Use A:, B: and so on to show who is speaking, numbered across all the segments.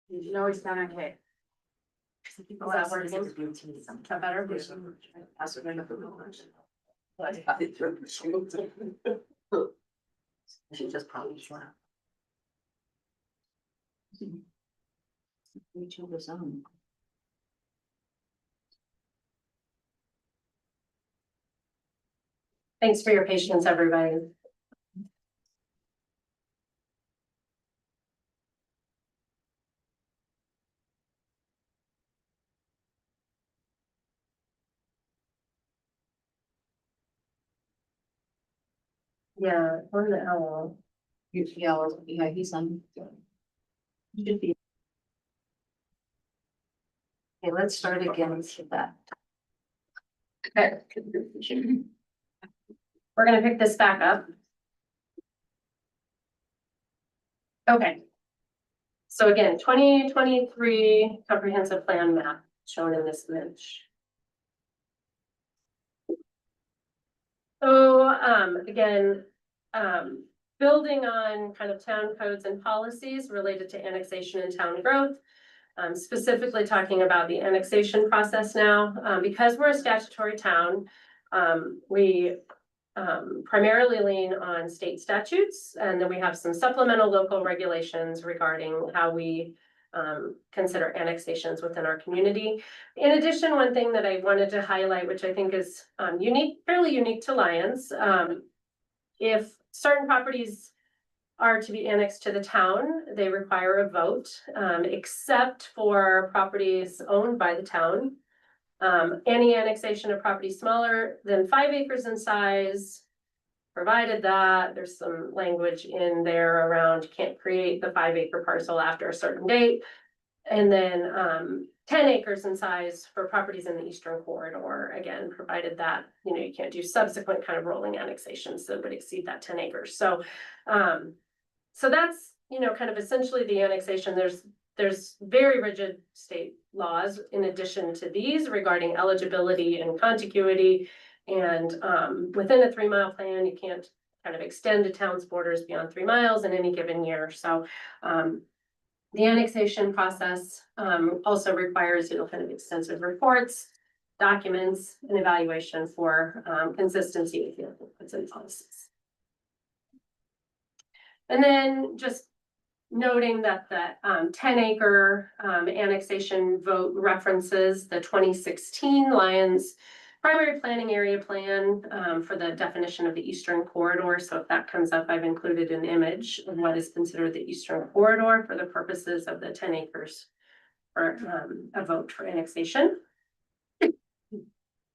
A: You know it's not okay.
B: Oh, that works.
A: Is that better?
B: She just probably slapped. Each of his own.
C: Thanks for your patience, everybody. Yeah, or the owl.
B: Yeah, he's on. Should be. Okay, let's start again with that.
C: Okay. We're gonna pick this back up. Okay. So again, 2023 comprehensive plan map shown in this image. So again, building on kind of town codes and policies related to annexation and town growth. Specifically talking about the annexation process now, because we're a statutory town, we primarily lean on state statutes, and then we have some supplemental local regulations regarding how we consider annexations within our community. In addition, one thing that I wanted to highlight, which I think is fairly unique to Lyons, if certain properties are to be annexed to the town, they require a vote, except for properties owned by the town. Any annexation of property smaller than 5 acres in size, provided that there's some language in there around can't create the 5-acre parcel after a certain date. And then 10 acres in size for properties in the eastern corridor, again, provided that, you know, you can't do subsequent kind of rolling annexations that would exceed that 10 acres. So that's, you know, kind of essentially the annexation. There's very rigid state laws in addition to these regarding eligibility and contiguity. And within a 3-mile plan, you can't kind of extend a town's borders beyond 3 miles in any given year. So the annexation process also requires, you know, kind of extensive reports, documents, and evaluation for consistency with the inputs and policies. And then just noting that the 10-acre annexation vote references the 2016 Lyons primary planning area plan for the definition of the eastern corridor. So if that comes up, I've included an image of what is considered the eastern corridor for the purposes of the 10 acres for a vote for annexation.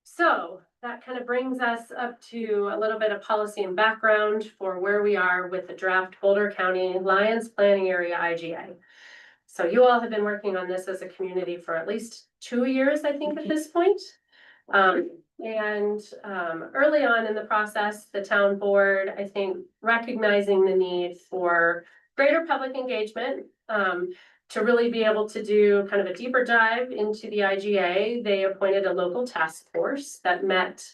C: So that kind of brings us up to a little bit of policy and background for where we are with the draft Boulder County Lyons Planning Area IGA. So you all have been working on this as a community for at least 2 years, I think, at this point. Early on in the process, the town board, I think, recognizing the need for greater public engagement, to really be able to do kind of a deeper dive into the IGA, they appointed a local task force that met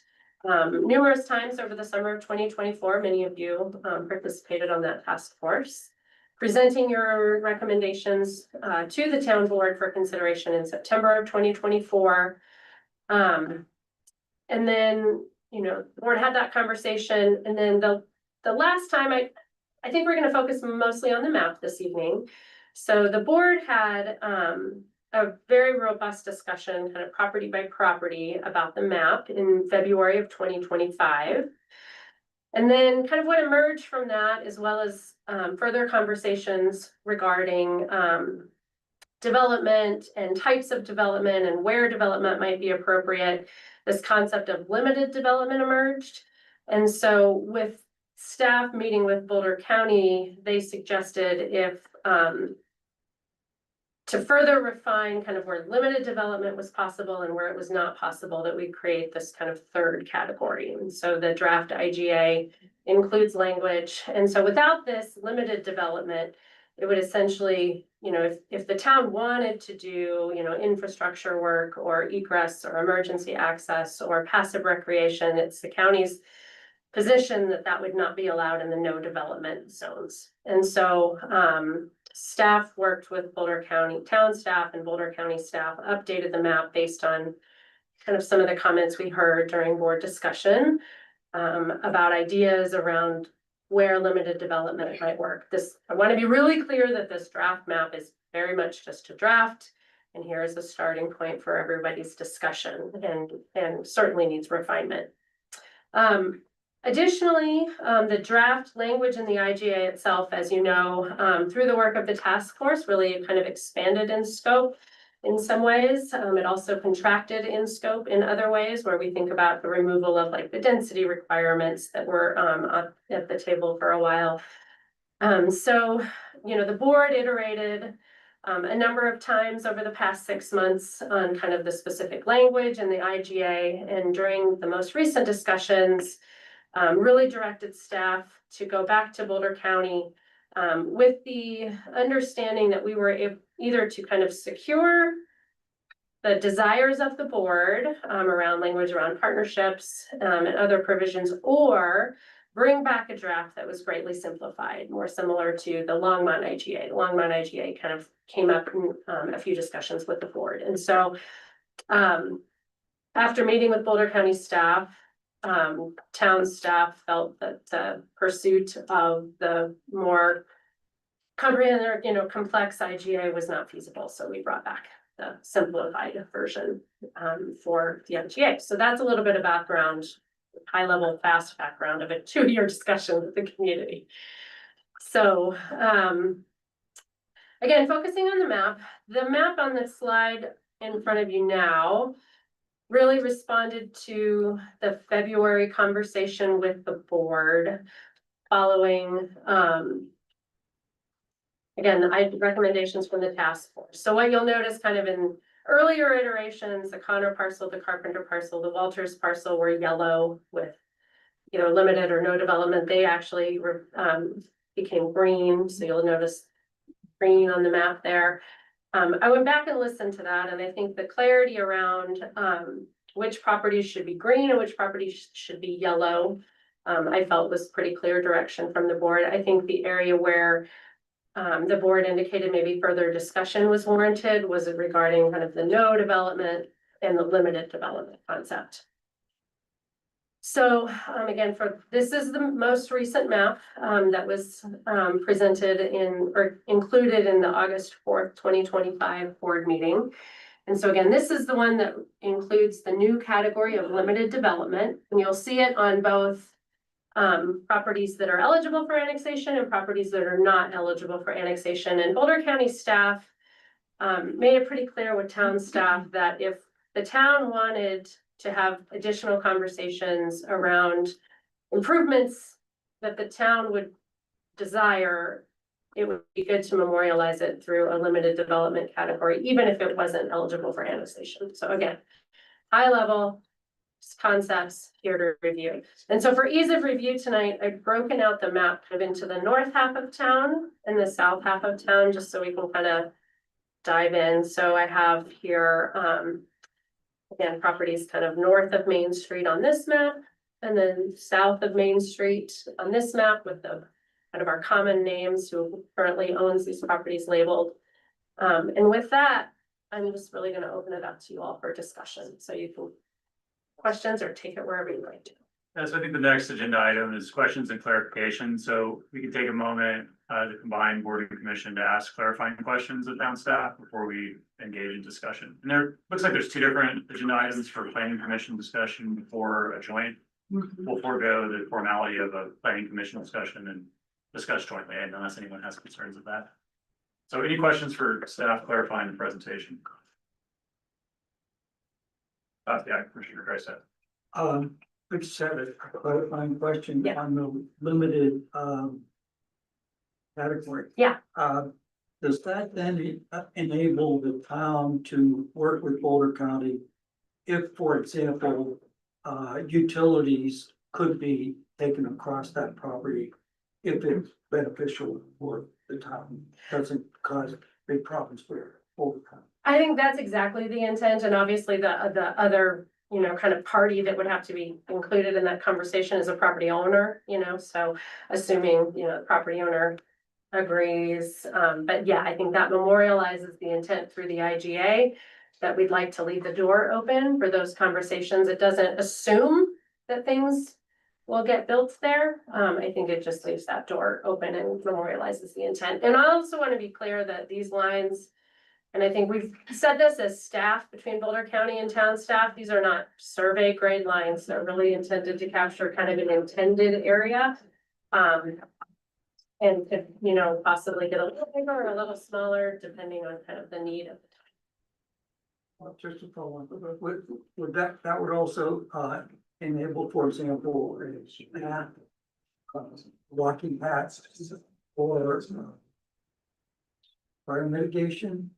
C: numerous times over the summer of 2024. Many of you participated on that task force, presenting your recommendations to the town board for consideration in September of 2024. And then, you know, the board had that conversation, and then the last time I think we're going to focus mostly on the map this evening. So the board had a very robust discussion, kind of property by property, about the map in February of 2025. And then kind of what emerged from that, as well as further conversations regarding development and types of development and where development might be appropriate, this concept of limited development emerged. And so with staff meeting with Boulder County, they suggested if to further refine kind of where limited development was possible and where it was not possible, that we create this kind of third category. And so the draft IGA includes language. And so without this limited development, it would essentially, you know, if the town wanted to do, you know, infrastructure work or egress or emergency access or passive recreation, it's the county's position that that would not be allowed in the no development zones. And so staff worked with Boulder County town staff and Boulder County staff, updated the map based on kind of some of the comments we heard during board discussion about ideas around where limited development might work. I want to be really clear that this draft map is very much just a draft. And here is a starting point for everybody's discussion and certainly needs refinement. Additionally, the draft language in the IGA itself, as you know, through the work of the task force, really kind of expanded in scope in some ways. It also contracted in scope in other ways, where we think about the removal of like the density requirements that were at the table for a while. So, you know, the board iterated a number of times over the past 6 months on kind of the specific language in the IGA, and during the most recent discussions, really directed staff to go back to Boulder County with the understanding that we were either to kind of secure the desires of the board around language around partnerships and other provisions, or bring back a draft that was greatly simplified, more similar to the Longmont IGA. The Longmont IGA kind of came up in a few discussions with the board. And so after meeting with Boulder County staff, town staff felt that pursuit of the more comprehensive, you know, complex IGA was not feasible. So we brought back the simplified version for the IGA. So that's a little bit of background, high level, fast background of a 2-year discussion with the community. So again, focusing on the map on this slide in front of you now really responded to the February conversation with the board following, again, the recommendations from the task force. So what you'll notice kind of in earlier iterations, the Connor parcel, the Carpenter parcel, the Walters parcel were yellow with either limited or no development. They actually became green. So you'll notice green on the map there. I went back and listened to that, and I think the clarity around which properties should be green and which properties should be yellow, I felt was pretty clear direction from the board. I think the area where the board indicated maybe further discussion was warranted was regarding kind of the no development and the limited development concept. So again, this is the most recent map that was presented in or included in the August 4th, 2025 board meeting. And so again, this is the one that includes the new category of limited development, and you'll see it on both properties that are eligible for annexation and properties that are not eligible for annexation. And Boulder County staff made it pretty clear with town staff that if the town wanted to have additional conversations around improvements that the town would desire, it would be good to memorialize it through a limited development category, even if it wasn't eligible for annexation. So again, high level concepts here to review. And so for ease of review tonight, I've broken out the map kind of into the north half of town and the south half of town, just so we can kind of dive in. So I have here, again, properties kind of north of Main Street on this map, and then south of Main Street on this map with the kind of our common names who currently owns these properties labeled. And with that, I'm just really going to open it up to you all for discussion. So you can questions or take it wherever you'd like to.
D: So I think the next agenda item is questions and clarification. So we can take a moment to combine board and commission to ask clarifying questions of town staff before we engage in discussion. And there looks like there's 2 different agenda items for planning commission discussion before a joint. We'll forego the formality of a planning commission discussion and discuss jointly, unless anyone has concerns of that. So any questions for staff clarifying the presentation? Yeah, Commissioner Price.
E: I just have a clarifying question
C: Yeah.
E: on the limited category.
C: Yeah.
E: Does that then enable the town to work with Boulder County if, for example, utilities could be taken across that property if it's beneficial for the town, doesn't cause big problems for Boulder County?
C: I think that's exactly the intent, and obviously the other, you know, kind of party that would have to be included in that conversation is a property owner, you know, so assuming, you know, the property owner agrees. But yeah, I think that memorializes the intent through the IGA that we'd like to leave the door open for those conversations. It doesn't assume that things will get built there. I think it just leaves that door open and memorializes the intent. And I also want to be clear that these lines, and I think we've said this as staff between Boulder County and town staff, these are not survey grade lines. They're really intended to capture kind of an intended area. And could, you know, possibly get a little bigger or a little smaller, depending on kind of the need of the time.
E: Well, just to follow up, would that would also, enable, for example, a path, walking paths or fire mitigation?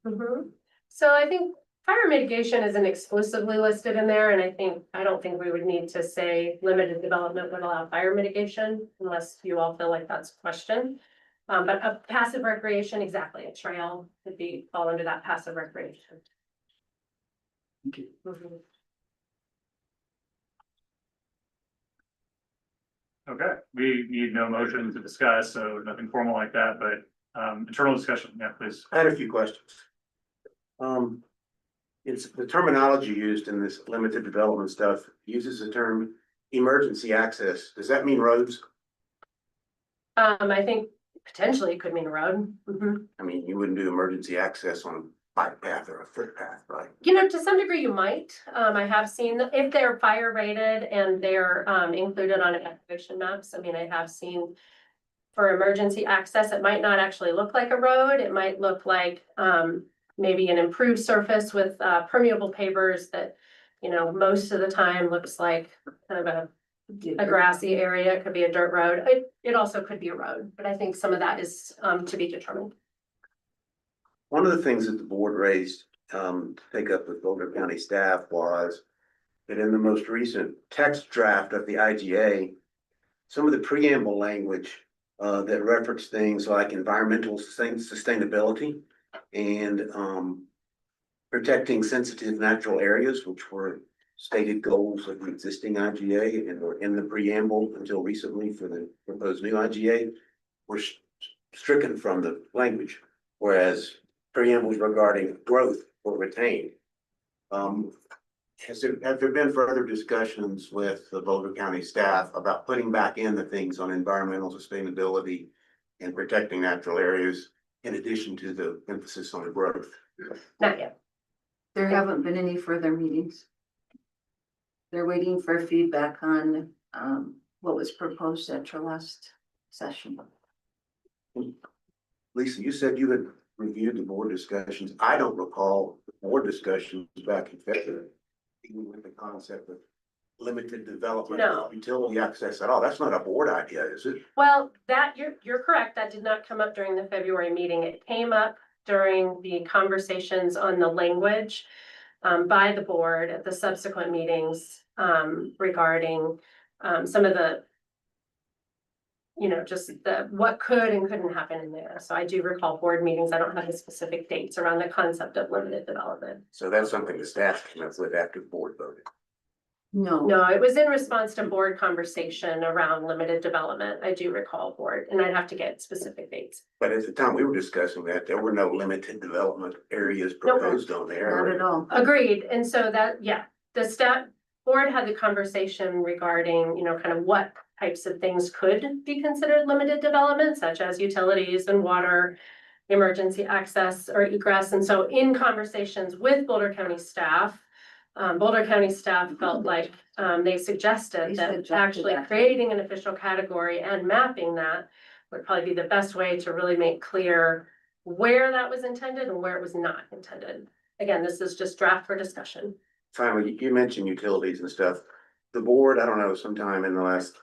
C: So I think fire mitigation isn't exclusively listed in there, and I don't think we would need to say limited development would allow fire mitigation unless you all feel like that's a question. But a passive recreation, exactly, a trail could fall under that passive recreation.
E: Thank you.
D: Okay, we need no motion to discuss, so nothing formal like that, but internal discussion, yeah, please.
F: I had a few questions. It's the terminology used in this limited development stuff uses the term emergency access. Does that mean roads?
C: I think potentially it could mean a road.
F: I mean, you wouldn't do emergency access on a bike path or a footpath, right?
C: You know, to some degree you might. I have seen if they're fire rated and they're included on evacuation maps. I mean, I have seen for emergency access, it might not actually look like a road. It might look like maybe an improved surface with permeable pavers that, you know, most of the time looks like kind of a grassy area. It could be a dirt road. It also could be a road, but I think some of that is to be determined.
F: One of the things that the board raised to take up with Boulder County staff was that in the most recent text draft of the IGA, some of the preamble language that reference things like environmental sustainability and protecting sensitive natural areas, which were stated goals of the existing IGA and were in the preamble until recently for the proposed new IGA, were stricken from the language, whereas preambles regarding growth were retained. Have there been further discussions with the Boulder County staff about putting back in the things on environmental sustainability and protecting natural areas in addition to the emphasis on growth?
C: Not yet.
B: There haven't been any further meetings. They're waiting for feedback on what was proposed at your last session.
F: Lisa, you said you had reviewed the board discussions. I don't recall the board discussions back in February, even with the concept of limited development
C: No.
F: of utility access at all. That's not a board idea, is it?
C: Well, that you're correct. That did not come up during the February meeting. It came up during the conversations on the language by the board at the subsequent meetings regarding some of the, you know, just what could and couldn't happen in there. So I do recall board meetings. I don't have the specific dates around the concept of limited development.
F: So that's something the staff came up with after the board voted.
B: No.
C: No, it was in response to board conversation around limited development. I do recall board, and I'd have to get specific dates.
F: But at the time we were discussing that, there were no limited development areas
C: Nope.
F: proposed on there.
B: Not at all.
C: Agreed. And so that, yeah, the staff board had the conversation regarding, you know, kind of what types of things could be considered limited development, such as utilities and water, emergency access or egress. And so in conversations with Boulder County staff felt like they suggested that actually creating an official category and mapping that would probably be the best way to really make clear where that was intended and where it was not intended. Again, this is just draft for discussion.
F: Finally, you mentioned utilities and stuff. The board, I don't know, sometime in the last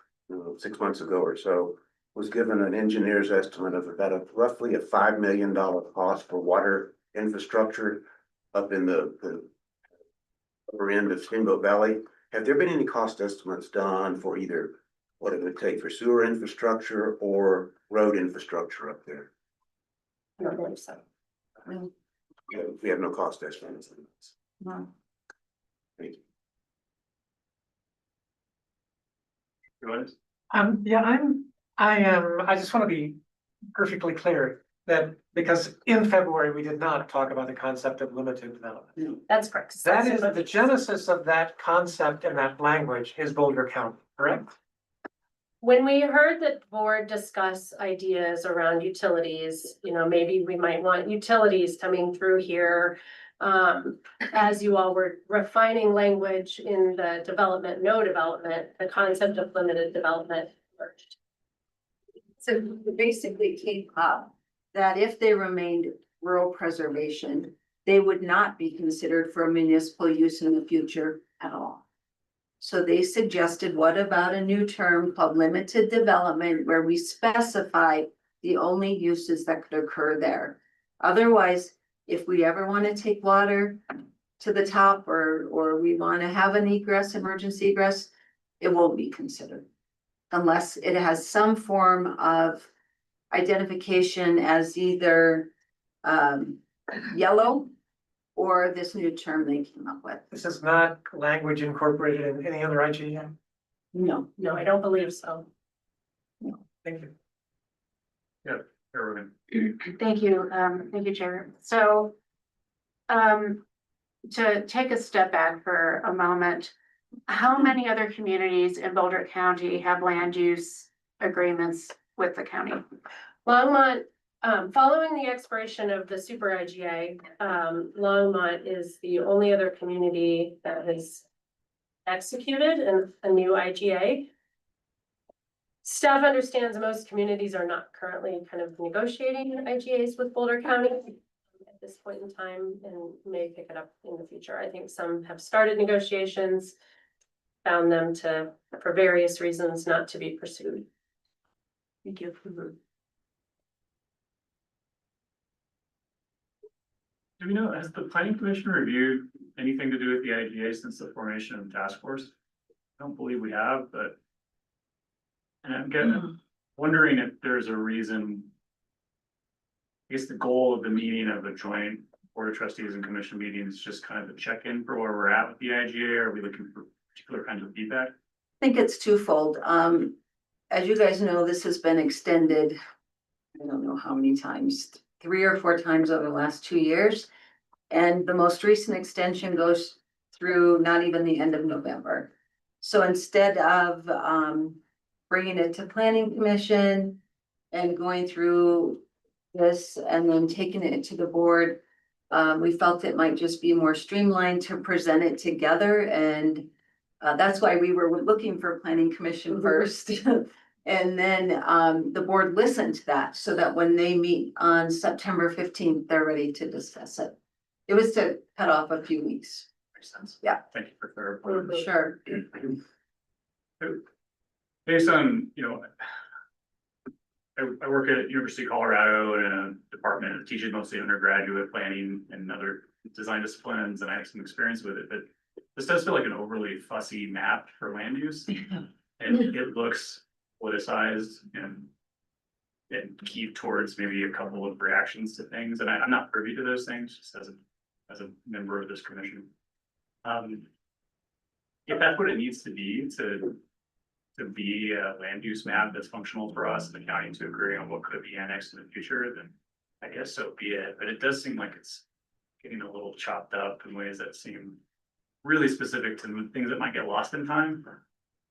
F: 6 months ago or so, was given an engineer's estimate of about roughly a $5 million cost for water infrastructure up in the upper end of Steamboat Valley. Have there been any cost estimates done for either what it would take for sewer infrastructure or road infrastructure up there?
C: I don't believe so.
F: We have no cost estimates.
B: No.
F: Thank you.
D: Go ahead.
G: Yeah, I just want to be perfectly clear that, because in February, we did not talk about the concept of limited development.
C: That's correct.
G: That is the genesis of that concept and that language is Boulder County, correct?
C: When we heard the board discuss ideas around utilities, you know, maybe we might want utilities coming through here. As you all were refining language in the development, no development, the concept of limited development emerged.
B: So it basically came up that if they remained rural preservation, they would not be considered for municipal use in the future at all. So they suggested, what about a new term called limited development, where we specify the only uses that could occur there? Otherwise, if we ever want to take water to the top, or we want to have an egress, emergency egress, it won't be considered. Unless it has some form of identification as either yellow or this new term they came up with.
G: This is not language incorporated in any other IGA.
B: No.
C: No, I don't believe so.
G: Thank you.
D: Erwin.
A: Thank you, Chair. So, to take a step back for a moment, how many other communities in Boulder County have land use agreements with the county?
C: Longmont, following the expiration of the super IGA, Longmont is the only other community that has executed a new IGA. Staff understands most communities are not currently kind of negotiating IGAs with Boulder County at this point in time, and may pick it up in the future. I think some have started negotiations, found them to, for various reasons, not to be pursued.
A: Thank you.
D: Do we know, has the planning commission reviewed anything to do with the IGA since the formation of the task force? I don't believe we have, but. And I'm wondering if there's a reason. I guess the goal of the meeting of a joint board of trustees and commission meeting is just kind of a check-in for where we're at with the IGA. Are we looking for particular kinds of feedback?
B: I think it's twofold. As you guys know, this has been extended, I don't know how many times, 3 or 4 times over the last 2 years. And the most recent extension goes through not even the end of November. So instead of bringing it to planning commission and going through this and then taking it to the board, we felt it might just be more streamlined to present it together. And that's why we were looking for planning commission first. And then the board listened to that, so that when they meet on September 15th, they're ready to discuss it. It was to cut off a few weeks. Yeah,
D: Thank you for clarifying.
B: sure.
D: Based on, I work at University of Colorado in a department that teaches mostly undergraduate planning and other design disciplines, and I have some experience with it, but this does feel like an overly fussy map for land use. And it looks politicized and keyed towards maybe a couple of reactions to things, and I'm not privy to those things, just as a member of this commission. If that's what it needs to be a land use map that's functional for us and the county to agree on what could be annexed in the future, then I guess so be it. But it does seem like it's getting a little chopped up in ways that seem really specific to things that might get lost in time.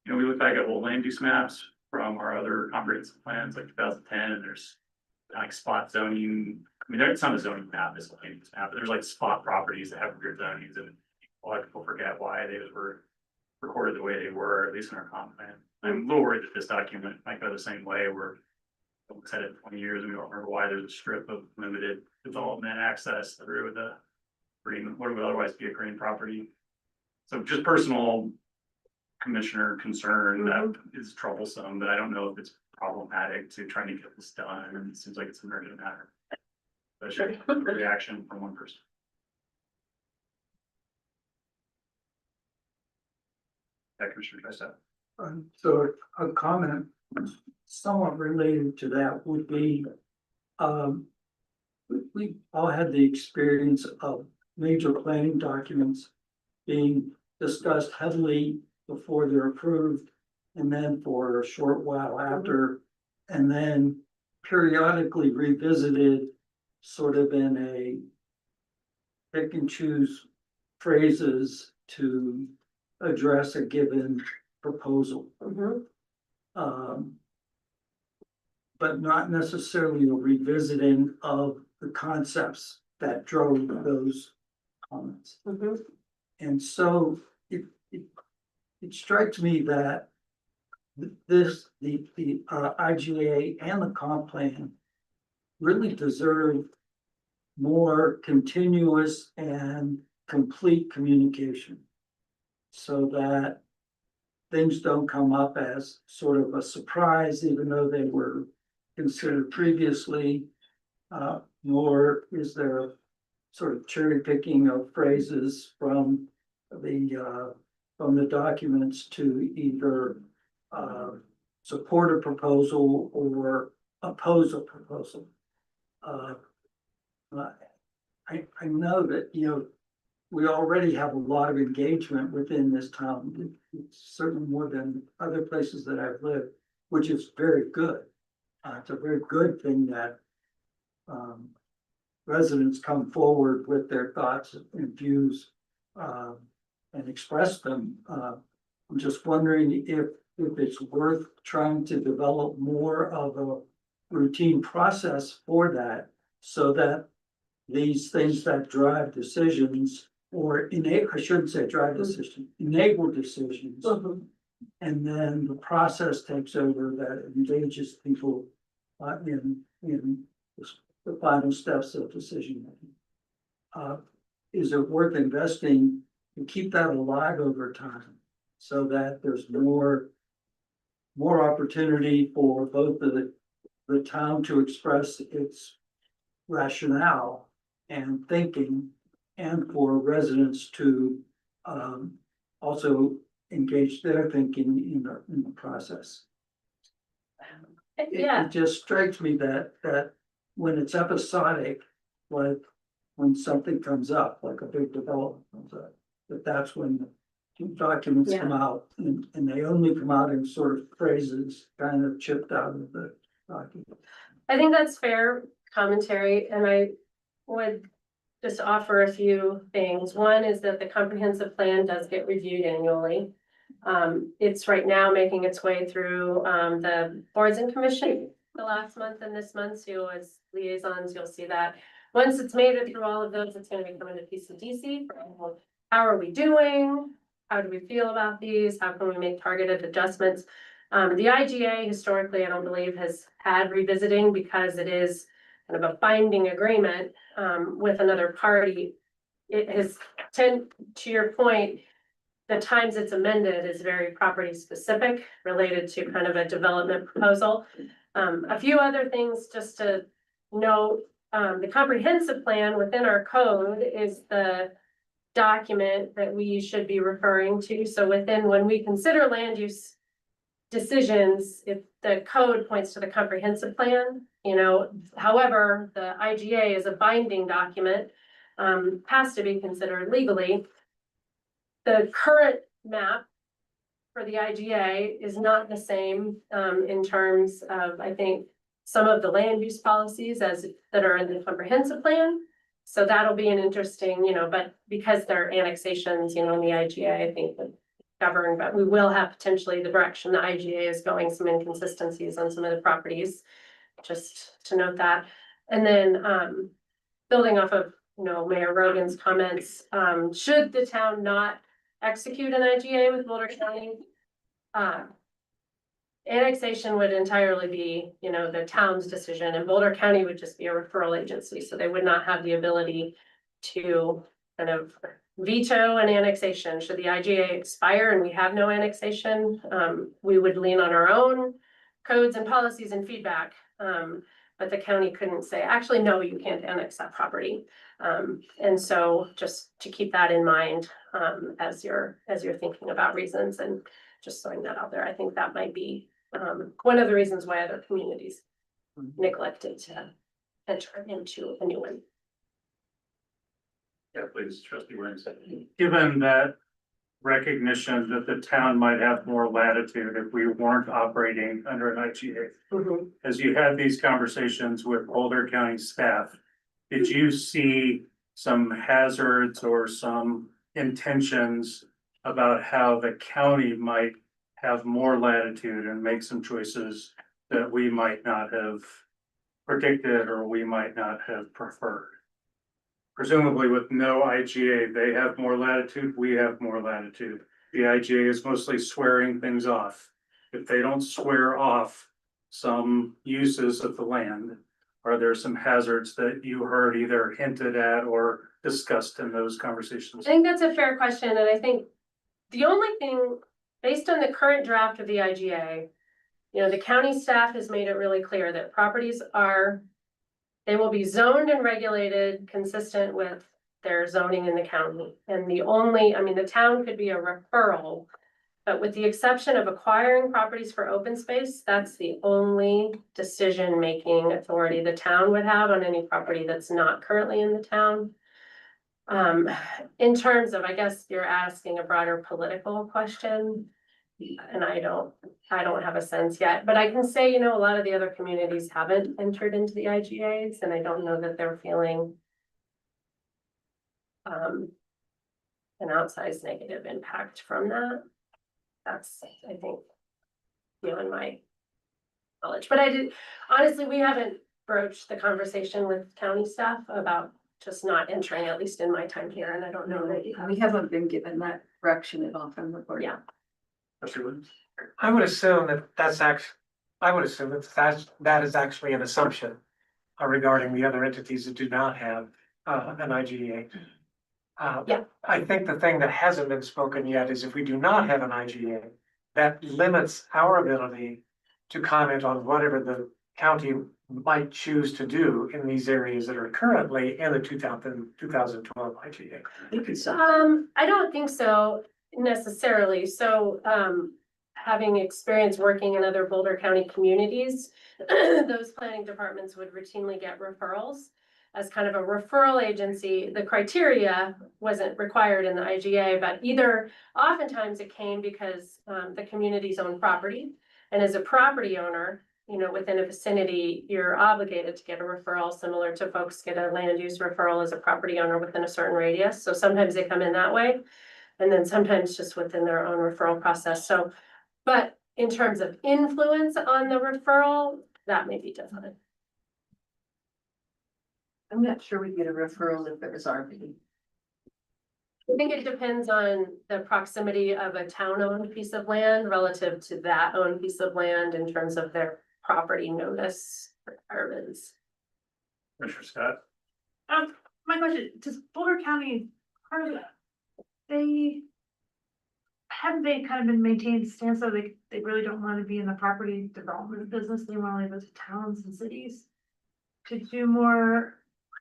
D: We look back at old land use maps from our other comprehensive plans like 2010, and there's like spot zoning. I mean, it's not a zoning map, it's a land use map, but there's like spot properties that have weird zonings, and a lot of people forget why they were recorded the way they were, at least in our comp plan. I'm a little worried that this document might go the same way, where we've said it 20 years and we don't remember why there's a strip of limited development access through the green, what would otherwise be a green property. So just personal commissioner concern that is troublesome, but I don't know if it's problematic to trying to get this done, and it seems like it's an urgent matter. But just a reaction from one person. Yeah, Commissioner Dresta.
E: So a comment somewhat related to that would be, we all had the experience of major planning documents being discussed heavily before they're approved, and then for a short while after, and then periodically revisited sort of in a pick and choose phrases to address a given proposal.
C: Mhm.
E: But not necessarily a revisiting of the concepts that drove those comments.
C: Mhm.
E: And so it strikes me that this, the IGA and the comp plan really deserve more continuous and complete communication. So that things don't come up as sort of a surprise, even though they were considered previously. Nor is there sort of cherry picking of phrases from the documents to either support a proposal or oppose a proposal. I know that, we already have a lot of engagement within this town, certainly more than other places that I've lived, which is very good. It's a very good thing that residents come forward with their thoughts and views and express them. I'm just wondering if it's worth trying to develop more of a routine process for that, so that these things that drive decisions or I shouldn't say drive decisions, enable decisions. And then the process takes over that engages people in the final steps of decision making. Is it worth investing to keep that alive over time so that there's more opportunity for both the town to express its rationale and thinking, and for residents to also engage their thinking in the process?
C: Yeah,
E: It just strikes me that when it's episodic, like when something comes up, like a big development comes up, that's when documents come out, and they only come out in sort of phrases kind of chipped out of the document.
C: I think that's fair commentary, and I would just offer a few things. One is that the comprehensive plan does get reviewed annually. It's right now making its way through the boards and commission the last month and this month, so as liaisons, you'll see that. Once it's made it through all of those, it's gonna be coming to PCDC for how are we doing? How do we feel about these? How can we make targeted adjustments? The IGA historically, I don't believe, has had revisiting because it is kind of a binding agreement with another party. It has to your point, the times it's amended is very property specific, related to kind of a development proposal. A few other things just to note, the comprehensive plan within our code is the document that we should be referring to. So when we consider land use decisions, if the code points to the comprehensive plan, however, the IGA is a binding document, has to be considered legally. The current map for the IGA is not the same in terms of, I think, some of the land use policies that are in the comprehensive plan. So that'll be an interesting, but because they're annexations, in the IGA, I think would govern, but we will have potentially the direction the IGA is going, some inconsistencies on some of the properties, just to note that. And then building off of, Mayor Rogan's comments, should the town not execute an IGA with Boulder County, annexation would entirely be, the town's decision, and Boulder County would just be a referral agency, so they would not have the ability to kind of veto an annexation. Should the IGA expire and we have no annexation, we would lean on our own codes and policies and feedback. But the county couldn't say, actually, no, you can't annex that property. And so just to keep that in mind, as you're thinking about reasons, and just throwing that out there, I think that might be one of the reasons why other communities neglected to enter into a new one.
D: Yeah, please, trustee Williams. Given that
H: recognition that the town might have more latitude if we weren't operating under an IGA. As you had these conversations with Boulder County staff, did you see some hazards or some intentions about how the county might have more latitude and make some choices that we might not have predicted or we might not have preferred? Presumably with no IGA, they have more latitude, we have more latitude. The IGA is mostly swearing things off. If they don't swear off some uses of the land, are there some hazards that you heard either hinted at or discussed in those conversations?
C: I think that's a fair question, and I think the only thing, based on the current draft of the IGA, you know, the county staff has made it really clear that properties are, they will be zoned and regulated consistent with their zoning in the county. And the only, I mean, the town could be a referral, but with the exception of acquiring properties for open space, that's the only decision-making authority the town would have on any property that's not currently in the town. In terms of, I guess you're asking a broader political question, and I don't have a sense yet, but I can say, you know, a lot of the other communities haven't entered into the IGAs, and I don't know that they're feeling an outsized negative impact from that. That's, I think, beyond my knowledge, but honestly, we haven't broached the conversation with county staff about just not entering, at least in my time here, and I don't know that you have.
B: We haven't been given that direction at all from the board.
C: Yeah.
G: I would assume I would assume that is actually an assumption regarding the other entities that do not have an IGA.
C: Yeah.
G: I think the thing that hasn't been spoken yet is if we do not have an IGA, that limits our ability to comment on whatever the county might choose to do in these areas that are currently in the 2012 IGA.
C: I don't think so necessarily. So, having experience working in other Boulder County communities, those planning departments would routinely get referrals. As kind of a referral agency, the criteria wasn't required in the IGA, but either oftentimes it came because the community's own property. And as a property owner, you know, within a vicinity, you're obligated to get a referral, similar to folks get a land use referral as a property owner within a certain radius. So sometimes they come in that way, and then sometimes just within their own referral process. So, but in terms of influence on the referral, that may be different.
B: I'm not sure we get a referral if it was RP.
C: I think it depends on the proximity of a town-owned piece of land relative to that owned piece of land in terms of their property notice requirements.
H: Commissioner Scott?
I: My question, does Boulder County, haven't they kind of been maintained stance that they really don't want to be in the property development business, they want to live with towns and cities? To do more,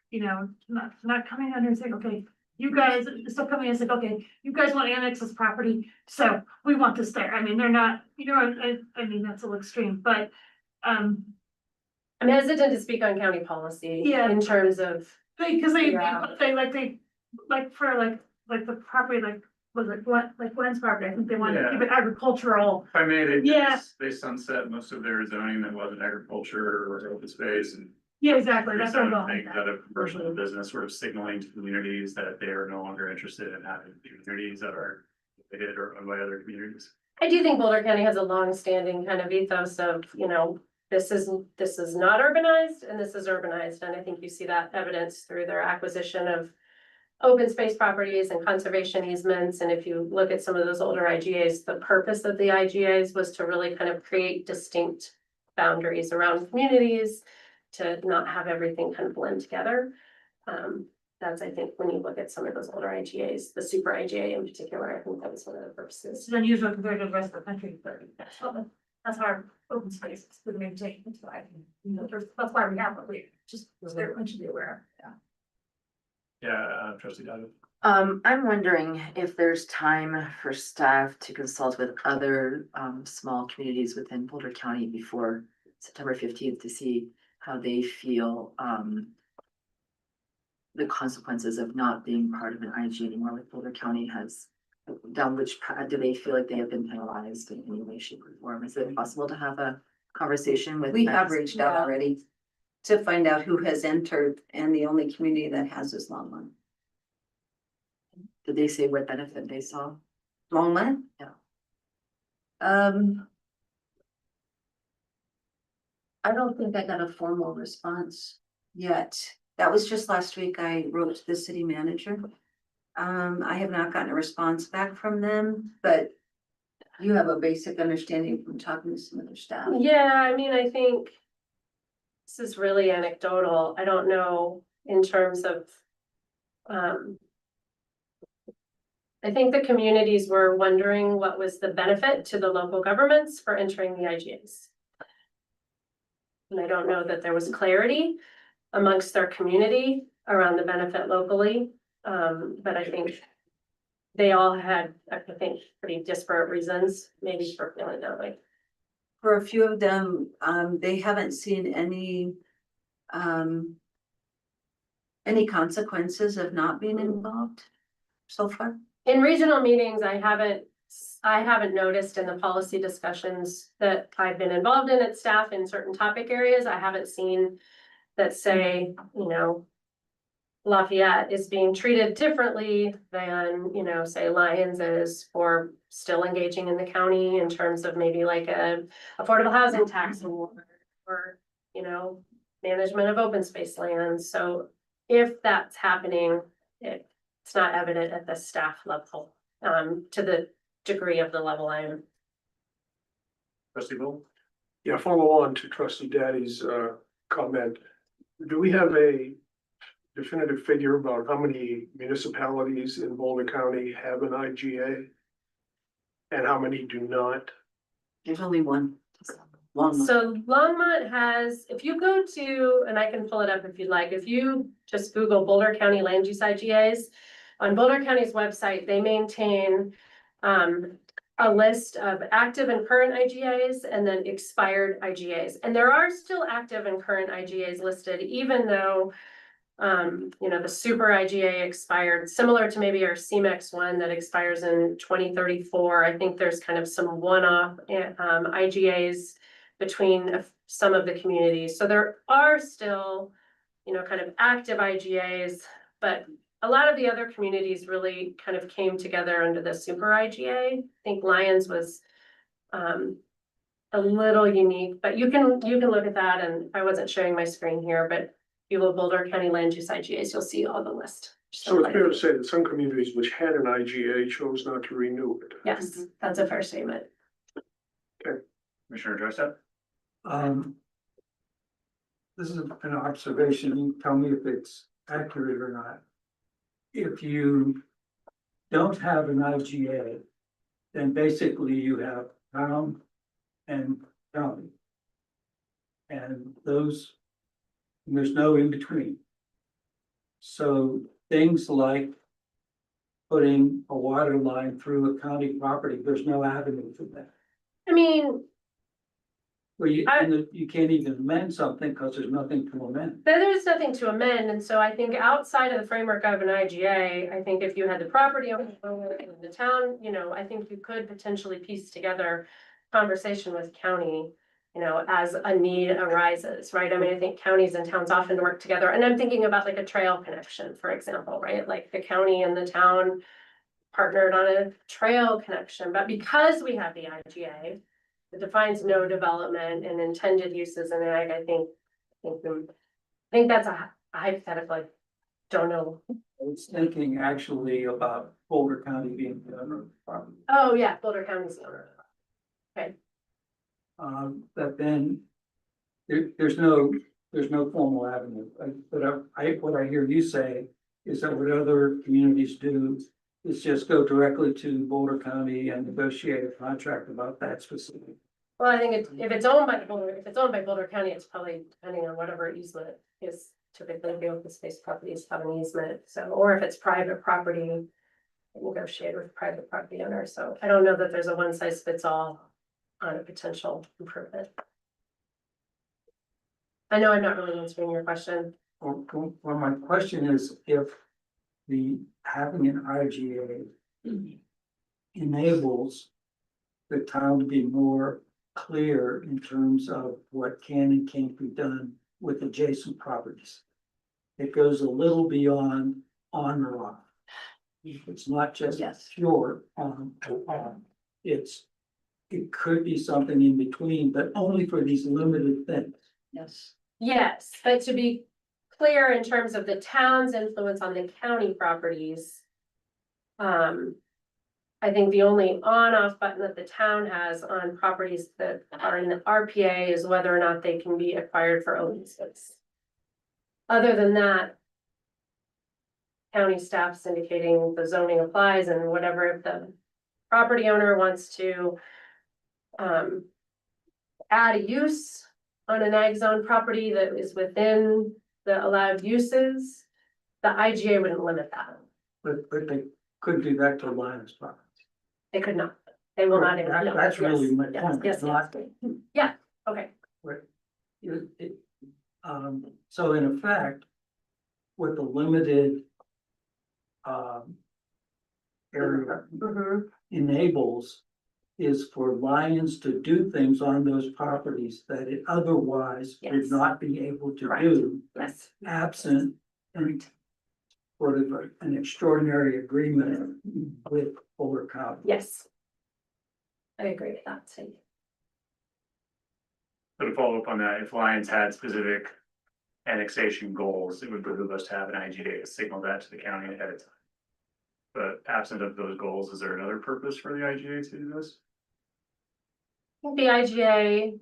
I: you know, not coming under and saying, okay, you guys, still coming and saying, okay, you guys want to annex this property, so we want this there. I mean, they're not, you know, I mean, that's a little extreme, but,
C: I'm hesitant to speak on county policy.
I: Yeah.
C: In terms of,
I: because
C: Yeah.
I: like the property, was it Glenn's property, I think they want to
D: Yeah.
I: keep it agricultural.
D: If I made it,
I: Yeah.
D: they sunset most of their zoning that wasn't agriculture or open space and
I: Yeah, exactly, that's what I'm
D: rezone
I: going
D: things
I: with.
D: out of commercial to business, sort of signaling to communities that they are no longer interested in having communities that are located or owned by other communities.
C: I do think Boulder County has a long-standing kind of ethos of, you know, this is not urbanized and this is urbanized. And I think you see that evidence through their acquisition of open space properties and conservation easements. And if you look at some of those older IGAs, the purpose of the IGAs was to really kind of create distinct boundaries around communities, to not have everything kind of blend together. That's, I think, when you look at some of those older IGAs, the super IGA in particular, I think that was one of the purposes.
I: It's unusual compared to the rest of the country, but that's our open space, it's been maintained, that's why, you know, that's why we have it, we just, everyone should be aware.
D: Yeah, trustee Dodd.
J: I'm wondering if there's time for staff to consult with other small communities within Boulder County before September 15th to see how they feel the consequences of not being part of an IG anymore, like Boulder County has down which path do they feel like they have been penalized in any way, shape or form? Is it possible to have a conversation with?
B: We have
J: them?
B: reached out
C: Yeah.
B: already to find out who has entered, and the only community that has is Longmont.
J: Did they say what benefit they saw?
B: Longmont?
J: Yeah.
B: I don't think I got a formal response yet. That was just last week. I wrote to the city manager. I have not gotten a response back from them, but you have a basic understanding from talking to some of their staff.
C: Yeah, I mean, I think this is really anecdotal. I don't know in terms of, I think the communities were wondering what was the benefit to the local governments for entering the IGAs. And I don't know that there was clarity amongst their community around the benefit locally. But I think they all had, I think, pretty disparate reasons, maybe for feeling that way.
B: For a few of them, they haven't seen any consequences of not being involved so far.
C: In regional meetings, I haven't noticed in the policy discussions that I've been involved in at staff in certain topic areas, I haven't seen that say, you know, Lafayette is being treated differently than, you know, say Lyons is for still engaging in the county in terms of maybe like a affordable housing tax award or, you know, management of open space lands. So if that's happening, it's not evident at the staff level, to the degree of the level I'm.
D: Trustee Bill?
K: Yeah, follow on to trustee Daddy's comment. Do we have a definitive figure about how many municipalities in Boulder County have an IGA? And how many do not?
B: There's only one. Longmont.
C: So Longmont has, if you go to, and I can pull it up if you'd like, if you just Google Boulder County land use IGAs, on Boulder County's website, they maintain a list of active and current IGAs and then expired IGAs. And there are still active and current IGAs listed, even though you know, the super IGA expired, similar to maybe our CMEX one that expires in 2034. I think there's kind of some one-off IGAs between some of the communities. So there are still, you know, kind of active IGAs, but a lot of the other communities really kind of came together under the super IGA. I think Lyons was a little unique, but you can look at that, and I wasn't sharing my screen here, but if you will Boulder County land use IGAs, you'll see all the list.
K: So it's fair to say that some communities which had an IGA chose not to renew it.
C: Yes, that's a fair statement.
D: Commissioner Joseph?
E: This is an observation, you tell me if it's accurate or not. If you don't have an IGA, then basically you have town and county. And there's no in between. So things like putting a water line through a county property, there's no avenue for that.
C: I mean,
E: Well, you can't even amend something because there's nothing to amend.
C: there's nothing to amend, and so I think outside of the framework of an IGA, I think if you had the property owner in the town, you know, I think you could potentially piece together conversation with county, you know, as a need arises, right? I mean, I think counties and towns often work together, and I'm thinking about like a trail connection, for example, right? Like the county and the town partnered on a trail connection, but because we have the IGA, it defines no development and intended uses in ag, I think that's a hypothetical, I don't know.
E: I was thinking actually about Boulder County being the owner of the property.
C: Oh, yeah, Boulder County's the owner.
E: But then there's no formal avenue. What I hear you say is that what other communities do is just go directly to Boulder County and negotiate a contract about that specific.
C: Well, I think if it's owned by Boulder County, it's probably depending on whatever easement is typically the open space properties have an easement, so, or if it's private property, negotiate with private property owner, so I don't know that there's a one size fits all on a potential improvement. I know I'm not really answering your question.
E: Well, my question is if having an IGA enables the town to be more clear in terms of what can and can't be done with adjacent properties. It goes a little beyond on or off. It's not just
B: Yes.
E: pure on or off. It could be something in between, but only for these limited things.
B: Yes.
C: Yes, but to be clear in terms of the town's influence on the county properties. I think the only on-off button that the town has on properties that are in the RPA is whether or not they can be acquired for open space. Other than that. County staff's indicating the zoning applies and whatever, if the property owner wants to. Add a use on an ag zone property that is within the allowed uses. The IGA wouldn't limit that.
E: But they could do that to Lions properties.
C: They could not. They will not.
E: That-
C: no,
E: that's really
C: yes,
E: my
C: yes,
E: point,
C: yes,
E: it's not-
C: yes. Yeah, okay.
E: So in effect, with the limited area
C: Mhm.
E: enables is for Lions to do things on those properties that it otherwise would
C: Yes.
E: not be able to
C: Correct.
E: do,
C: Yes,
E: absent sort of an extraordinary agreement with Boulder County.
C: yes. I agree with that, too.
D: So to follow up on that, if Lions had specific annexation goals, it would behoove us to have an IGA to signal that to the county ahead of time. But absent of those goals, is there another purpose for the IGA to do this?
C: The IGA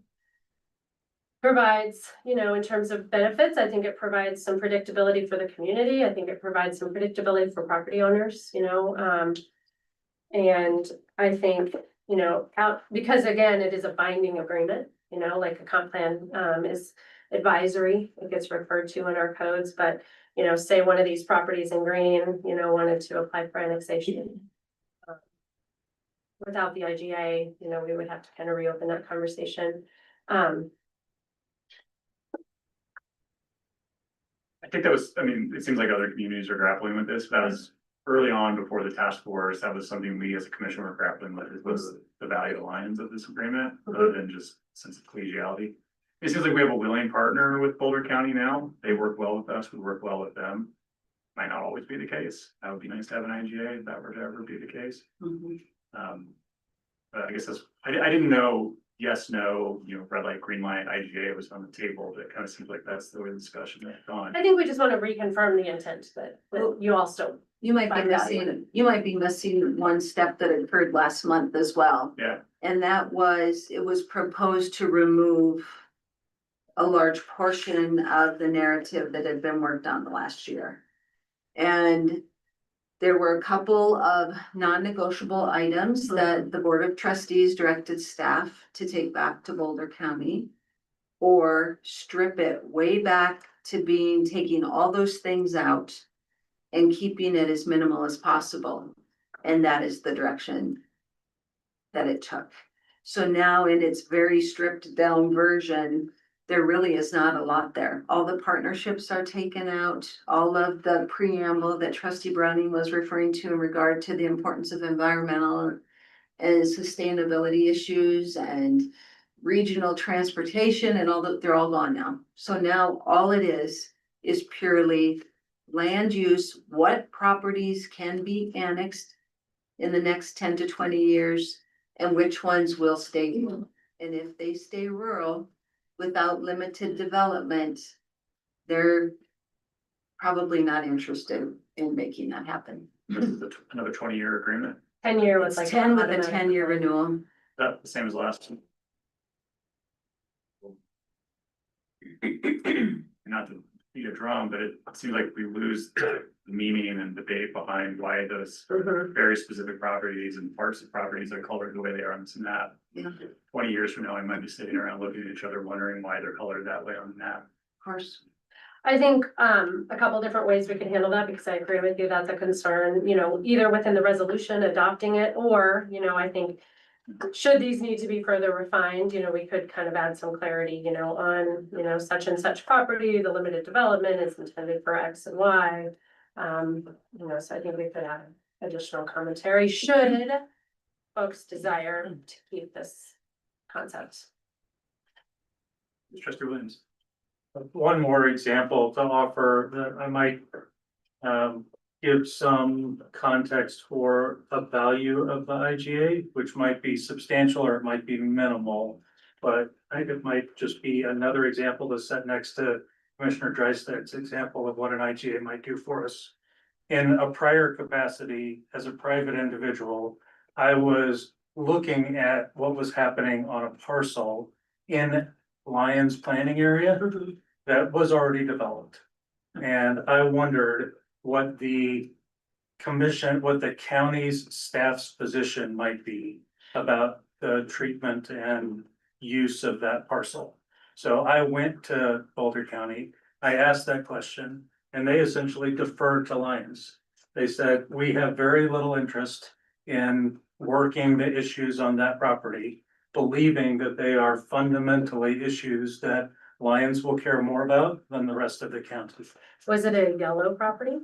C: provides, in terms of benefits, I think it provides some predictability for the community. I think it provides some predictability for property owners, and I think, because again, it is a binding agreement, like a comp plan, is advisory. It gets referred to in our codes, but, say one of these properties in green, wanted to apply for annexation. Without the IGA, we would have to kind of reopen that conversation.
D: I think that was, it seems like other communities are grappling with this. That was early on before the task force. That was something we as a commission were grappling with, was the value lines of this agreement, other than just sense of collegiality. It seems like we have a willing partner with Boulder County now. They work well with us, we work well with them. Might not always be the case. That would be nice to have an IGA if that were to ever be the case. But I guess I didn't know, yes, no, red light, green light, IGA was on the table. That kind of seems like that's the way the discussion has gone.
C: I think we just want to reconfirm the intent that you all still.
B: You might be
C: Find value
B: missing one step that occurred last month as well.
D: Yeah,
B: And that was, it was proposed to remove a large portion of the narrative that had been worked on the last year. And there were a couple of non-negotiable items that the Board of Trustees directed staff to take back to Boulder County. Or strip it way back to taking all those things out and keeping it as minimal as possible. And that is the direction that it took. So now in its very stripped down version, there really is not a lot there. All the partnerships are taken out, all of the preamble that Trustee Browning was referring to in regard to the importance of environmental and sustainability issues and regional transportation and all that, they're all gone now. So now all it is purely land use, what properties can be annexed in the next 10 to 20 years and which ones will stay. And if they stay rural without limited development, they're probably not interested in making that happen.
D: this is another 20-year agreement.
C: 10-year was
B: It's
C: like.
B: 10 with a
C: automatic.
B: 10-year renewal.
D: Is that the same as last? Not to beat a drum, but it seems like we lose the meaning and debate behind why those very specific properties and parts of properties are colored the way they are on this map.
B: Yeah.
D: 20 years from now, I might be sitting around looking at each other wondering why they're colored that way on the map.
B: Of course.
C: I think, a couple different ways we can handle that, because I agree with you, that's a concern, either within the resolution adopting it, or, I think. Should these need to be further refined, we could kind of add some clarity, on, such and such property, the limited development is intended for X and Y. So I think we could add additional commentary, should folks' desire to keep this concept.
D: Trustee Williams.
H: One more example to offer that I might give some context for a value of the IGA, which might be substantial or it might be minimal. But I think it might just be another example to set next to Commissioner Dreistet's example of what an IGA might do for us. In a prior capacity as a private individual, I was looking at what was happening on a parcel in Lyons planning area that was already developed. And I wondered what the commission, what the county's staff's position might be about the treatment and use of that parcel. So I went to Boulder County, I asked that question, and they essentially deferred to Lyons. They said, we have very little interest in working the issues on that property, believing that they are fundamentally issues that Lyons will care more about than the rest of the county.
C: Was it a yellow property?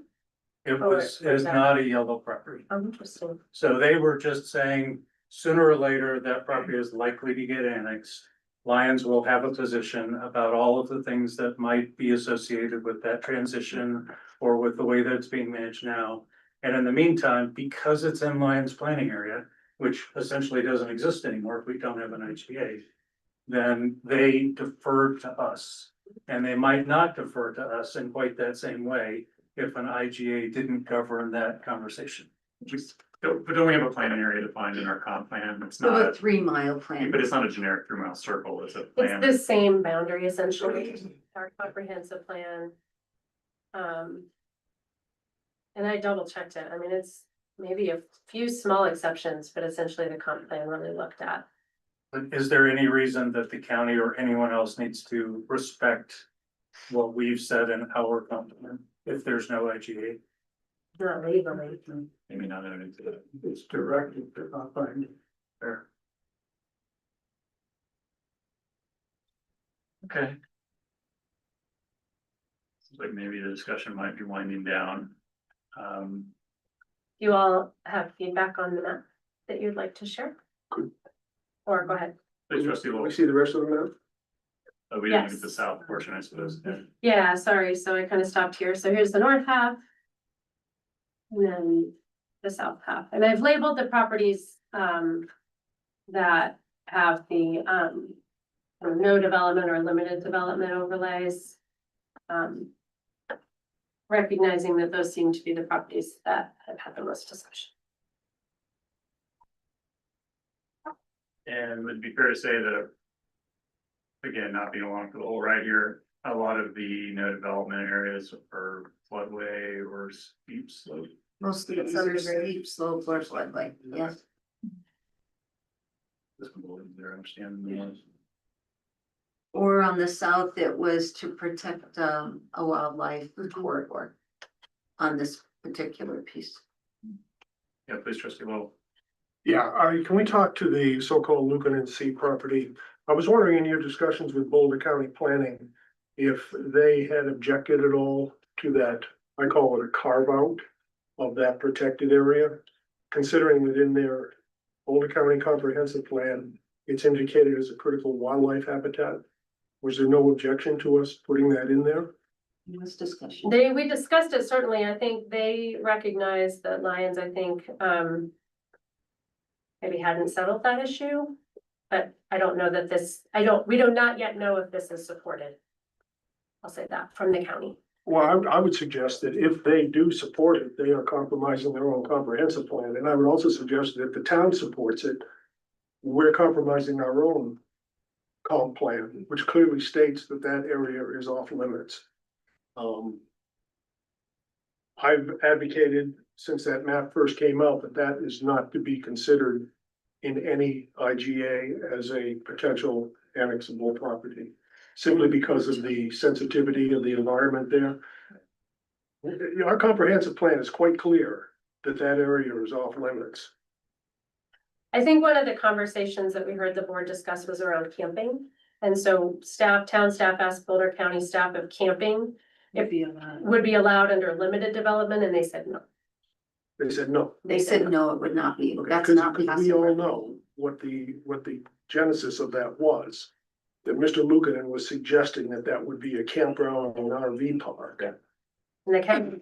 H: It is not a yellow property.
C: Oh, interesting.
H: So they were just saying, sooner or later, that property is likely to get annexed. Lyons will have a position about all of the things that might be associated with that transition or with the way that it's being managed now. And in the meantime, because it's in Lyons planning area, which essentially doesn't exist anymore if we don't have an IGA, then they defer to us. And they might not defer to us in quite that same way if an IGA didn't govern that conversation.
D: But don't we have a planning area defined in our comp plan? It's
B: So a
D: not,
B: 3-mile plan.
D: but it's not a generic 3-mile circle, it's a
C: It's
D: plan.
C: the same boundary essentially, our comprehensive plan. And I double checked it. I mean, it's maybe a few small exceptions, but essentially the comp plan really looked at.
H: But is there any reason that the county or anyone else needs to respect what we've said in our comp plan if there's no IGA?
C: Not legally.
D: Maybe not into that.
E: It's directed to not find.
H: Fair. Okay.
D: Seems like maybe the discussion might be winding down.
C: You all have feedback on the map that you'd like to share? Or go ahead.
D: Please, trustee
K: Can we
D: Lowell.
K: see the rest of the map?
D: We didn't
C: Yes.
D: get the south portion, I suppose. Yeah.
C: Yeah, sorry, so I kind of stopped here. So here's the north half. And then the south half, and I've labeled the properties that have the no development or limited development overlays. Recognizing that those seem to be the properties that have had the most discussion.
D: And would be fair to say that, again, not being along for the whole ride here, a lot of the no development areas are floodway or steep slope.
B: Mostly it's under steep slope or floodway, yes.
D: This one there, I understand. Yeah.
B: Or on the south, it was to protect a wildlife corridor on this particular piece.
D: Yeah, please, trustee Lowell.
K: Yeah, can we talk to the so-called Lucan and C property? I was wondering in your discussions with Boulder County Planning, if they had objected at all to that, I call it a carve out of that protected area, considering that in their Boulder County Comprehensive Plan, it's indicated as a critical wildlife habitat. Was there no objection to us putting that in there?
B: This discussion.
C: We discussed it, certainly. I think they recognize that Lyons, I think, maybe hadn't settled that issue. But I don't know that we do not yet know if this is supported. I'll say that from the county.
K: Well, I would suggest that if they do support it, they are compromising their own comprehensive plan. And I would also suggest that if the town supports it, we're compromising our own comp plan, which clearly states that that area is off limits. I've advocated since that map first came out that that is not to be considered in any IGA as a potential annexable property, simply because of the sensitivity of the environment there. Our comprehensive plan is quite clear that that area is off limits.
C: I think one of the conversations that we heard the board discuss was around camping. And so town staff asked Boulder County staff if camping would be allowed under limited development, and they said no.
K: They said no.
B: They said, no, it would not be, that's
K: Because
B: not
K: we all
B: possible.
K: know what the genesis of that was. That Mr. Lucanen was suggesting that that would be a campground and RV park.
C: And the county,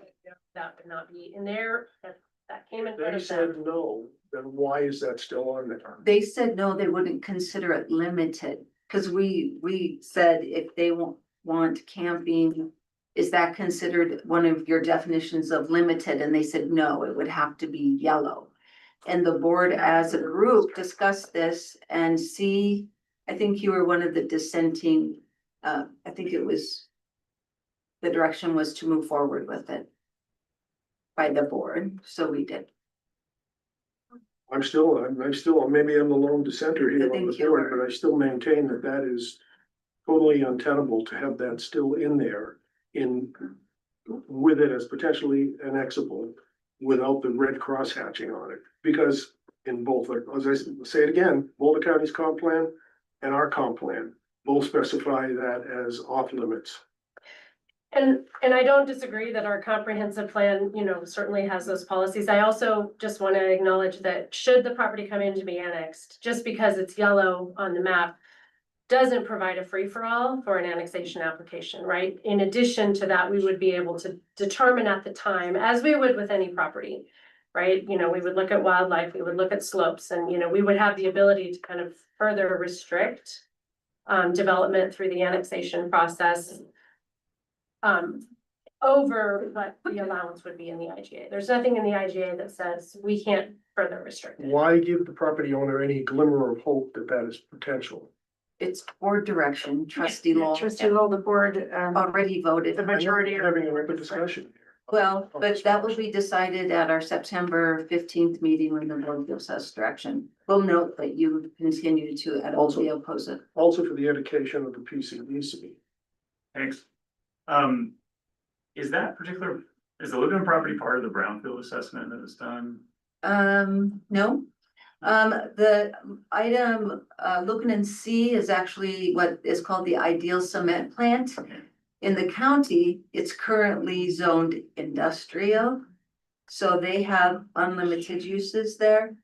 C: that would not be in there, that came in front
K: They
C: of
K: said
C: them.
K: no, then why is that still on there?
B: They said, no, they wouldn't consider it limited, cause we said if they want camping. Is that considered one of your definitions of limited? And they said, no, it would have to be yellow. And the board as a group discussed this and I think you were one of the dissenting, I think it was. The direction was to move forward with it. By the board, so we did.
K: I'm still, maybe I'm the lone dissenter
B: I
K: here on
B: think
K: the
B: you
K: board,
B: were.
K: but I still maintain that that is totally untenable to have that still in there with it as potentially annexable without the red cross hatching on it. Because in both, as I say it again, Boulder County's comp plan and our comp plan both specify that as off limits.
C: And I don't disagree that our comprehensive plan, certainly has those policies. I also just want to acknowledge that should the property come in to be annexed, just because it's yellow on the map, doesn't provide a free-for-all for an annexation application, right? In addition to that, we would be able to determine at the time, as we would with any property, right? We would look at wildlife, we would look at slopes, and, we would have the ability to kind of further restrict development through the annexation process over what the allowance would be in the IGA. There's nothing in the IGA that says we can't further restrict it.
K: Why give the property owner any glimmer of hope that that is potential?
B: It's board direction, trustee Lowell
A: Trustee Lowell, the board,
B: already voted.
A: the majority
K: We're
A: of.
K: having an open discussion here.
B: Well, but that will be decided at our September 15th meeting when the board gives us direction. We'll note that you continue to adamantly oppose it.
K: Also for the education of the PCDC.
D: Thanks. Is the Lucan property part of the brownfield assessment that was done?
B: No. The item, looking in C is actually what is called the ideal cement plant. In the county, it's currently zoned industrial. So they have unlimited uses there.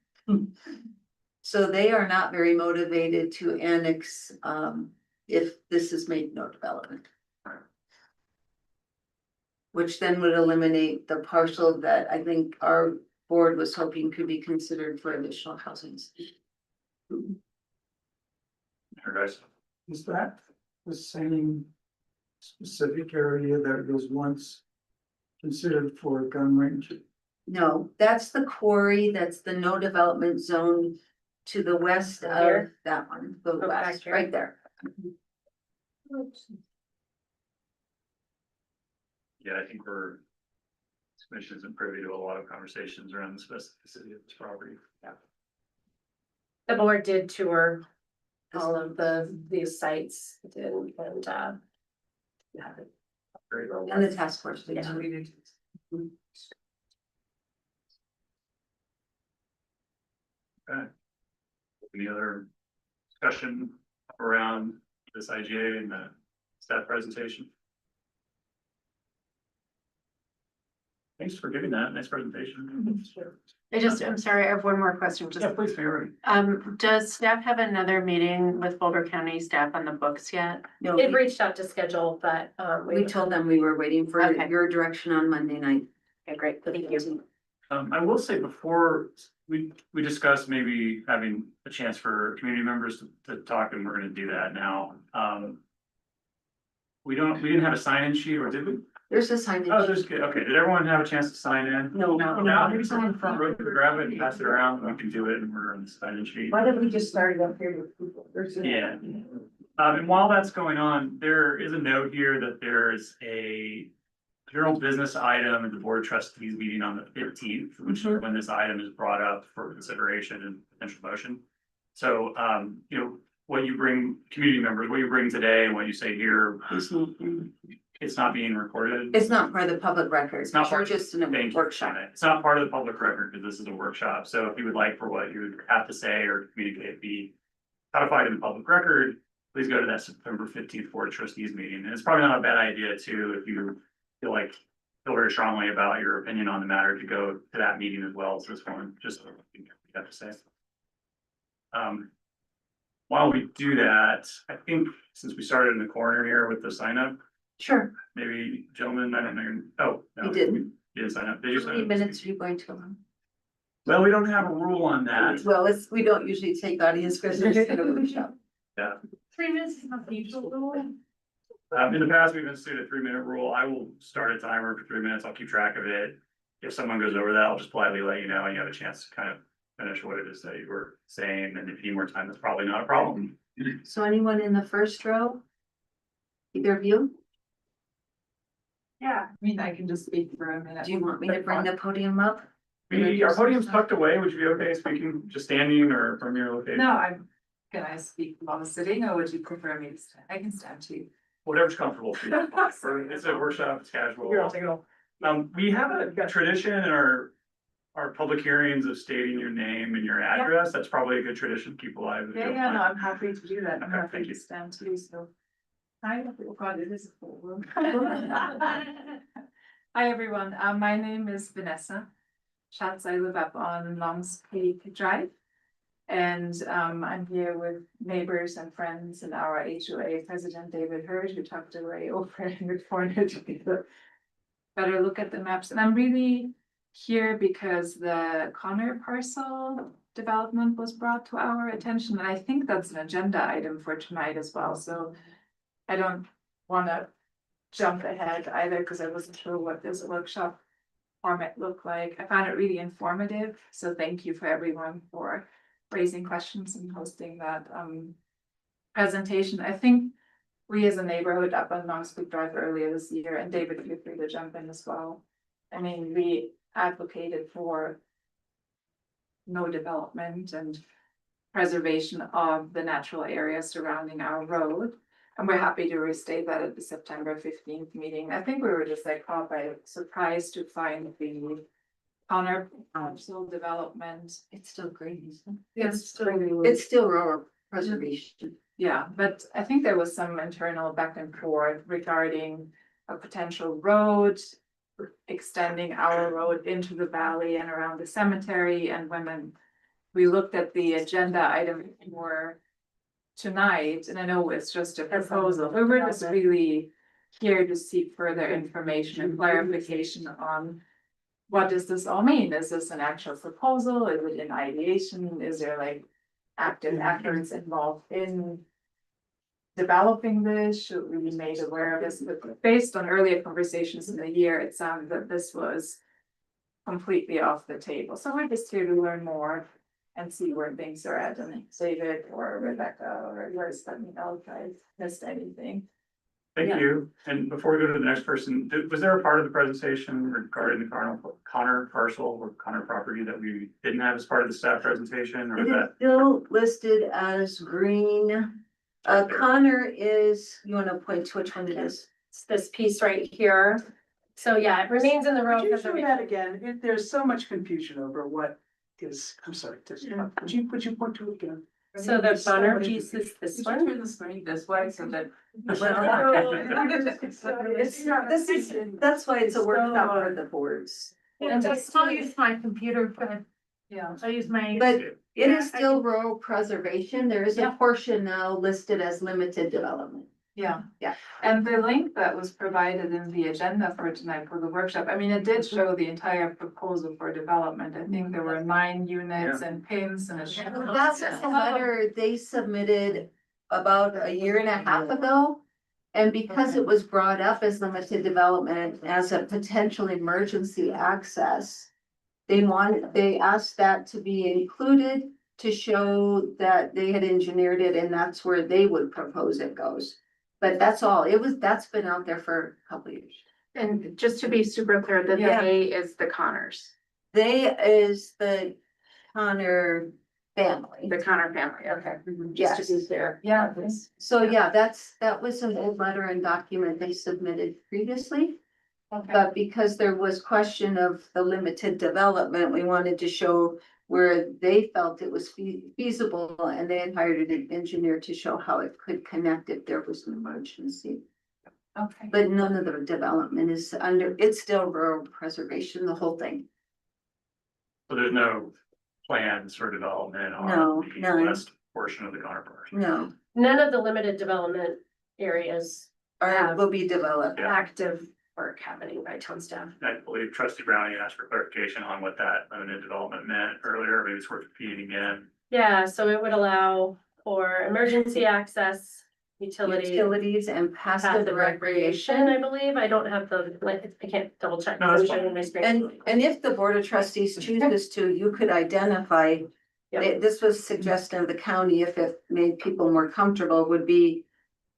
B: So they are not very motivated to annex, if this is made no development. Which then would eliminate the parcel that I think our board was hoping could be considered for additional housing.
D: Guys,
E: Is that the same specific area that was once considered for a gun range?
B: No, that's the quarry, that's the no development zone to the west of
C: Here?
B: that one, the
C: Oh, back
B: west,
C: here.
B: right there.
D: yeah, I think this commission isn't privy to a lot of conversations around the specificity of this property.
C: The board did tour all of these sites and
D: Great.
B: And the task force. did
C: Yeah.
B: too.
D: Okay. Any other discussion around this IGA and the staff presentation? Thanks for giving that, nice presentation.
A: I'm sorry, I have one more question.
D: Yeah, please, Mary.
A: Does staff have another meeting with Boulder County staff on the books yet?
B: No,
C: they've reached out to schedule, but
B: we told them we were waiting for
A: Okay.
B: your direction on Monday night.
A: Okay, great, thank you.
D: I will say before, we discussed maybe having a chance for community members to talk, and we're gonna do that now. We didn't have a sign-in sheet, or did we?
B: There's a sign.
D: Oh, there's good, okay, did everyone have a chance to sign in?
B: No.
D: Now, maybe someone in the front row could grab it and pass it around, and we can do it, and we're on the sign-in sheet.
B: Why don't we just start it up here with people?
D: Yeah. And while that's going on, there is a note here that there's a general business item at the board of trustees meeting on the 15th, which is when this item is brought up for consideration and potential motion. So, what you bring, community members, what you bring today and what you say here, it's not being recorded.
B: It's not part of the public record.
D: It's not
B: We're
D: part-
B: just in a
D: Thank you.
B: workshop.
D: It's not part of the public record because this is a workshop. So if you would like for what you would have to say or communicate be codified in the public record, please go to that September 15th board of trustees meeting. And it's probably not a bad idea too, if you feel like feel very strongly about your opinion on the matter to go to that meeting as well as this one, just so you have to say. While we do that, I think since we started in the corner here with the sign up,
B: Sure.
D: maybe gentlemen, I don't know, oh. no,
B: You didn't.
D: You didn't sign up, did you
B: How
D: sign
B: many
D: up?
B: minutes are you going to?
D: Well, we don't have a rule on that.
B: Well, we don't usually take audience questions at a workshop.
I: 3 minutes is not the usual rule.
D: In the past, we've instituted a 3-minute rule. I will start a timer for 3 minutes. I'll keep track of it. If someone goes over that, I'll just politely let you know and you have a chance to kind of finish what it is that you were saying. And if you need more time, that's probably not a problem.
B: So anyone in the first row? Either of you?
I: Yeah.
J: I mean, I can just speak for a minute.
B: Do you want me to bring the podium up?
D: Our podium's tucked away. Would you be okay speaking, just standing or from your location?
J: No, can I speak while sitting or would you prefer me to stand? I can stand too.
D: Whatever's comfortable for you. It's a workshop, it's casual. We have a tradition in our public hearings of stating your name and your address. That's probably a good tradition to keep alive. if you don't mind.
J: I'm happy to do that. I'm
D: Okay,
J: happy
D: thank
J: to
D: you.
J: stand too, so. Hi, God, it is a full room. Hi, everyone. My name is Vanessa Schatz. I live up on Longs Peak Drive. And I'm here with neighbors and friends and our HOA president, David Hurd, who tucked away over in the corner to get a better look at the maps. And I'm really here because the Connor parcel development was brought to our attention. And I think that's an agenda item for tonight as well. So I don't want to jump ahead either because I wasn't sure what this workshop format looked like. I found it really informative. So thank you for everyone for raising questions and hosting that presentation. I think we as a neighborhood up on Longspeak Drive earlier this year, and David, feel free to jump in as well. I mean, we advocated for no development and preservation of the natural area surrounding our road. And we're happy to restate that at the September 15th meeting. I think we were just like caught by surprise to find the Connor parcel development.
B: It's still green, isn't
J: It's
B: it? It's still rural preservation.
J: Yeah, but I think there was some internal back and forth regarding a potential road. Extending our road into the valley and around the cemetery, and when we looked at the agenda item for tonight, and I know it's just a proposal, we were just really here to seek further information and clarification on what does this all mean? Is this an actual proposal? Is it in ideation? Is there like active actors involved in developing this? Should we be made aware of this? But based on earlier conversations in the year, it sounded that this was completely off the table. So we're just here to learn more and see where things are at, and David or Rebecca or yours, let me know if I missed anything.
D: Thank
B: Yeah.
D: you. And before we go to the next person, was there a part of the presentation regarding the Connor parcel or Connor property that we didn't have as part of the staff presentation, or
B: It
D: was
B: is
D: that?
B: still listed as green. Connor is, you wanna point to which one it is?
C: It's this piece right here. So yeah, it remains in the road.
E: Could you show that
C: preservation.
E: again? There's so much confusion over what is, I'm sorry, would you point to it again?
C: So the Connor piece is this one.
J: Turn the screen this way so that.
B: That's why it's a workshop for the boards.
I: And I'll use my computer, but
J: Yeah.
I: I'll use my.
B: But it is still rural preservation. There is a portion now listed as limited development.
J: Yeah.
B: Yeah.
J: And the link that was provided in the agenda for tonight for the workshop, I mean, it did show the entire proposal for development. I think there were 9 units and pins and a.
B: That's a letter they submitted about a year and a half ago. And because it was brought up as limited development as a potential emergency access, they asked that to be included to show that they had engineered it and that's where they would propose it goes. But that's all. That's been out there for a couple of years.
A: And just to be super clear, the
B: Yeah.
A: they is the Connors,
B: They is the Connor family.
A: the Connor family, okay.
B: Yes.
A: Just to be clear.
J: Yeah.
B: So yeah, that was an old letter and document they submitted previously.
J: Okay.
B: But because there was question of the limited development, we wanted to show where they felt it was feasible and they had hired an engineer to show how it could connect if there was an emergency.
A: Okay.
B: but none of the development is under, it's still rural preservation, the whole thing.
D: So there's no plans for development
B: No,
D: on the
B: none.
D: west portion of the Connor Park.
B: No,
C: None of the limited development areas
B: or will be developed.
C: active work happening by town staff.
D: I believe trustee Browning asked for clarification on what that limited development meant earlier, maybe it's worth repeating again.
C: Yeah, so it would allow for emergency access, utility,
B: Utilities and passive
C: passive recreation,
B: recreation.
C: I believe. I don't have the, like, I can't double check.
D: No, that's
C: I'm showing my screen.
B: And if the board of trustees chooses to, you could identify.
C: Yep.
B: This was suggested of the county, if it made people more comfortable, would be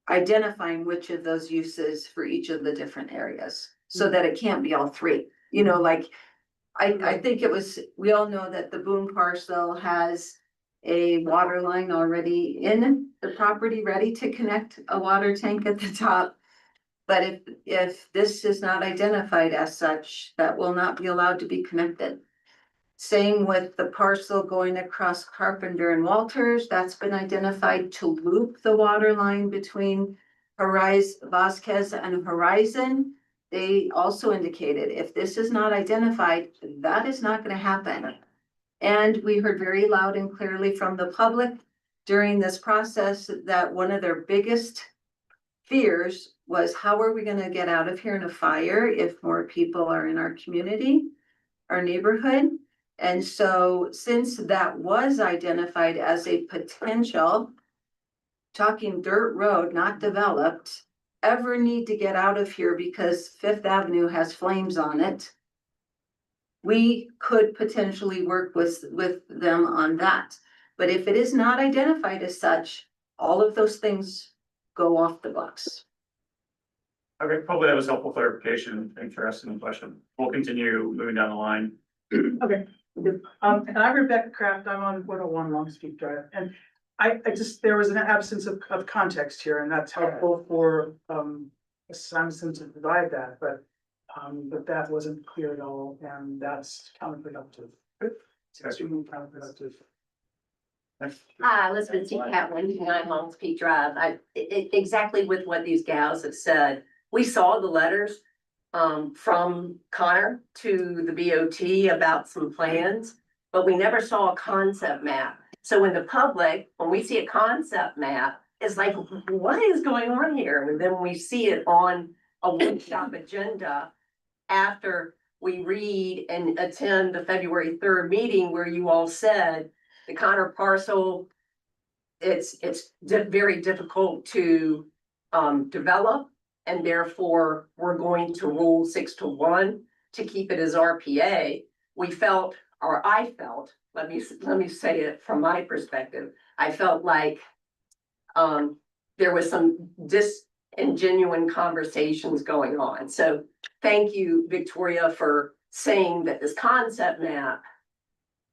B: identifying which of those uses for each of the different areas, so that it can't be all three. You know, like, I think it was, we all know that the Boone parcel has a water line already in the property, ready to connect a water tank at the top. But if this is not identified as such, that will not be allowed to be connected. Same with the parcel going across Carpenter and Walters, that's been identified to loop the water line between Vasquez and Horizon. They also indicated if this is not identified, that is not gonna happen. And we heard very loud and clearly from the public during this process that one of their biggest fears was, how are we gonna get out of here in a fire if more people are in our community, our neighborhood? And so since that was identified as a potential, talking dirt road, not developed, ever need to get out of here because Fifth Avenue has flames on it, we could potentially work with them on that. But if it is not identified as such, all of those things go off the books.
D: Okay, hopefully that was helpful clarification. Thanks for asking the question. We'll continue moving down the line.
L: Okay, and I'm Rebecca Kraft, I'm on 101 Long Street Drive, and I just, there was an absence of context here, and that's helpful for, Samson to provide that, but that wasn't clear at all, and that's counterproductive. It's extremely counterproductive.
M: Hi, Elizabeth C. Catlin, 9 Longs Peak Drive. Exactly with what these gals have said. We saw the letters from Connor to the BOT about some plans, but we never saw a concept map. So in the public, when we see a concept map, it's like, what is going on here? And then when we see it on a workshop agenda after we read and attend the February 3rd meeting where you all said the Connor parcel, it's very difficult to develop, and therefore we're going to rule 6-1 to keep it as RPA. We felt, or I felt, let me say it from my perspective, I felt like there was some disingenuine conversations going on. So thank you, Victoria, for saying that this concept map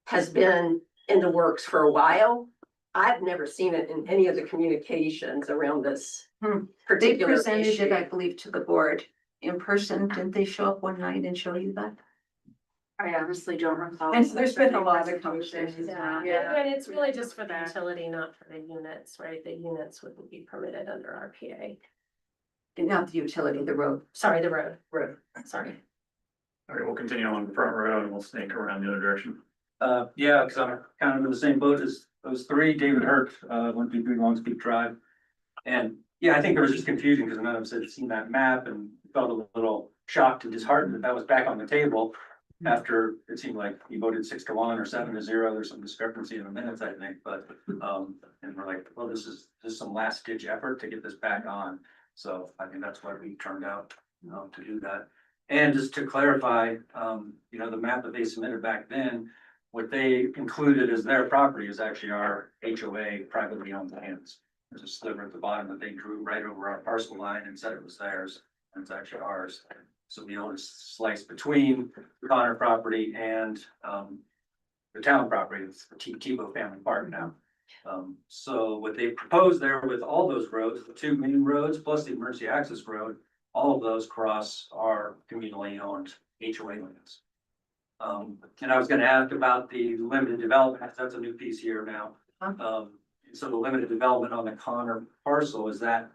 M: has been in the works for a while. I've never seen it in any of the communications around this
B: They
M: particular
B: presented
M: issue.
B: it, I believe, to the board in person. Didn't they show up one night and show you that?
A: I honestly don't recall.
B: And there's been a lot of conversations.
C: Yeah, and it's really just for the utility, not for the units, right? The units wouldn't be permitted under RPA.
B: Not the utility, the road.
C: Sorry, the road,
B: Road.
C: sorry.
D: All right, we'll continue on the front row and we'll snake around the other direction.
E: Yeah, because I'm kind of in the same boat as those three. David Hurt, 123 Long Peak Drive. And yeah, I think there was just confusion because none of us had seen that map and felt a little shocked and disheartened that that was back on the table after it seemed like you voted 6-1 or 7-0. There's some discrepancy in the minutes, I think, but and we're like, well, this is some last ditch effort to get this back on. So I think that's why we turned out to do that. And just to clarify, the map that they submitted back then, what they included as their property is actually our HOA privately owned lands. There's a sliver at the bottom that they drew right over our parcel line and said it was theirs, and it's actually ours. So we own a slice between the Connor property and the town property. It's the Tebow family park now. So what they proposed there with all those roads, the two main roads plus the emergency access road, all of those cross our communally owned HOA lands. And I was gonna ask about the limited development, that's a new piece here now. So the limited development on the Connor parcel, is that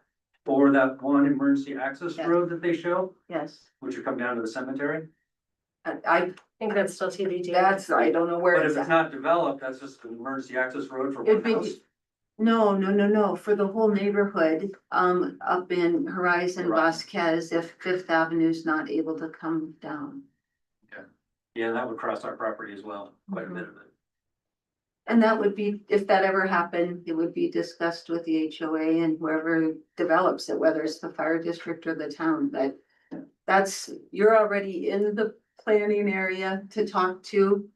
N: for that one emergency access
B: Yes.
N: road that they show,
B: Yes,
N: which would come down to the cemetery.
B: I,
C: think that's still TBD.
B: I don't know where
N: But if
B: it's
N: it's
B: at.
N: not developed, that's just an emergency access road for
B: It'd
N: one
B: be-
N: house.
B: No, for the whole neighborhood, up in Horizon
N: Right.
B: Vasquez, if Fifth Avenue's not able to come down.
N: Yeah, that would cross our property as well, quite a bit of it.
B: And that would be, if that ever happened, it would be discussed with the HOA and whoever develops it, whether it's the fire district or the town, but that's, you're already in the planning area to talk to.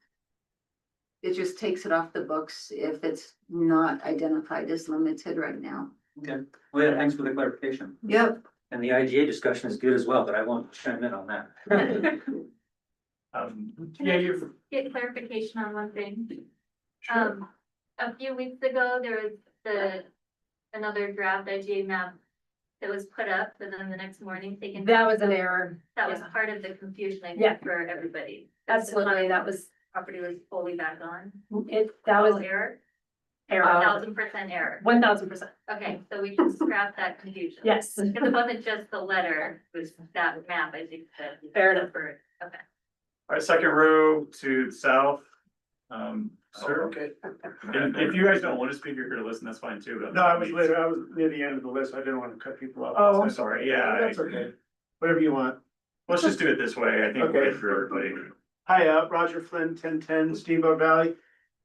B: It just takes it off the books if it's not identified as limited right now.
N: Okay, well, yeah, thanks for the clarification.
B: Yep.
N: And the IGA discussion is good as well, but I won't chime in on that.
D: Yeah, you've,
O: Get clarification on one thing.
K: Sure.
O: A few weeks ago, there was another draft IGA map that was put up, and then the next morning taken.
C: That was an error.
O: That was part of the confusion, I
C: Yeah.
O: think, for everybody.
C: Absolutely, that was,
O: Property was fully back on.
C: that was
O: Total error,
C: error,
O: 1000% error.
C: 1000%.
O: Okay, so we can scrap that confusion.
C: Yes,
O: Because it wasn't just the letter, it was that map, I think, that.
C: Fair enough.
O: Okay.
D: all right, second row to the south. Sir,
K: Okay.
D: and if you guys don't want to speak, you're here to listen, that's fine too. but-
K: No, I was later, I was near the end of the list. I didn't want to cut people off.
D: Oh, I'm sorry, yeah.
K: That's okay. Whatever you want.
D: Let's just do it this way, I think we'll get through everybody.
K: Hi, Roger Flynn, 1010 Steamboat Valley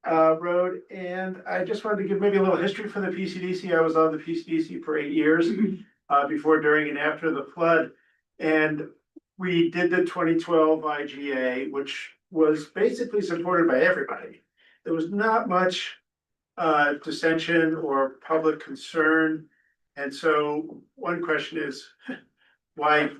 K: Road, and I just wanted to give maybe a little history for the PCDC. I was on the PCDC for 8 years, before, during, and after the flood. And we did the 2012 IGA, which was basically supported by everybody. There was not much dissension or public concern. And so one question is, why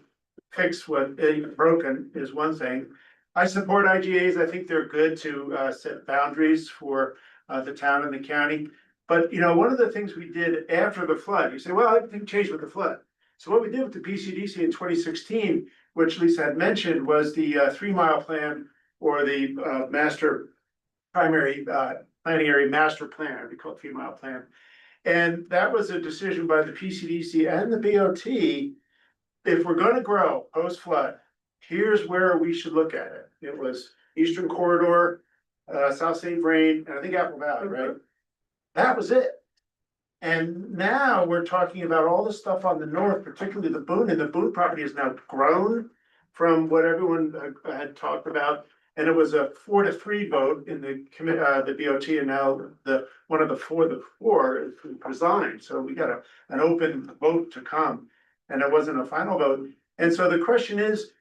K: fix what ain't broken is one thing. I support IGAs. I think they're good to set boundaries for the town and the county. But, you know, one of the things we did after the flood, you say, well, everything changed with the flood. So what we did with the PCDC in 2016, which Lisa had mentioned, was the 3 mile plan, or the master primary planning area master plan, we call it 3 mile plan. And that was a decision by the PCDC and the BOT. If we're gonna grow post flood, here's where we should look at it. It was Eastern Corridor, South St. Vrain, and I think Apple Valley, right? That was it. And now we're talking about all the stuff on the north, particularly the Boone, and the Boone property has now grown from what everyone had talked about. And it was a 4-3 vote in the BOT, and now one of the four is resigned. So we got an open vote to come, and it wasn't a final vote. And so the question is,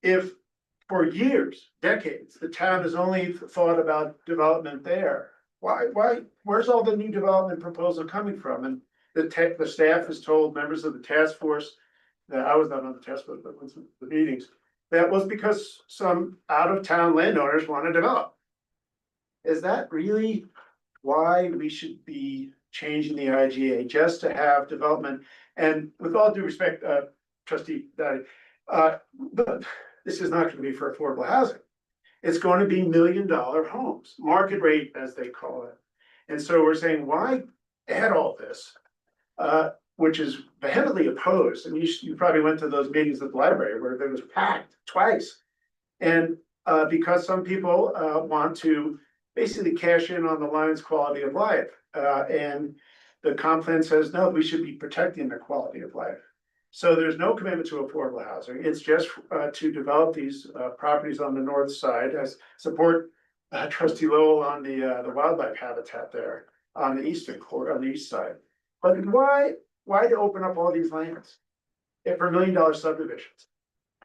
K: if for years, decades, the town has only thought about development there, where's all the new development proposal coming from? And the staff has told members of the task force, that I was not on the task force, but went to the meetings, that was because some out-of-town landowners want to develop. Is that really why we should be changing the IGA, just to have development? And with all due respect, trustee Daddy, but this is not gonna be for affordable housing. It's going to be $1 million homes, market rate, as they call it. And so we're saying, why add all this? Which is vehemently opposed, and you probably went to those meetings at the library where it was packed twice. And because some people want to basically cash in on the Lions' quality of life. And the comp plan says, no, we should be protecting their quality of life. So there's no commitment to affordable housing. It's just to develop these properties on the north side. I support trustee Lowell on the wildlife habitat there on the eastern quarter, on the east side. But why to open up all these lands if for $1 million subdivisions?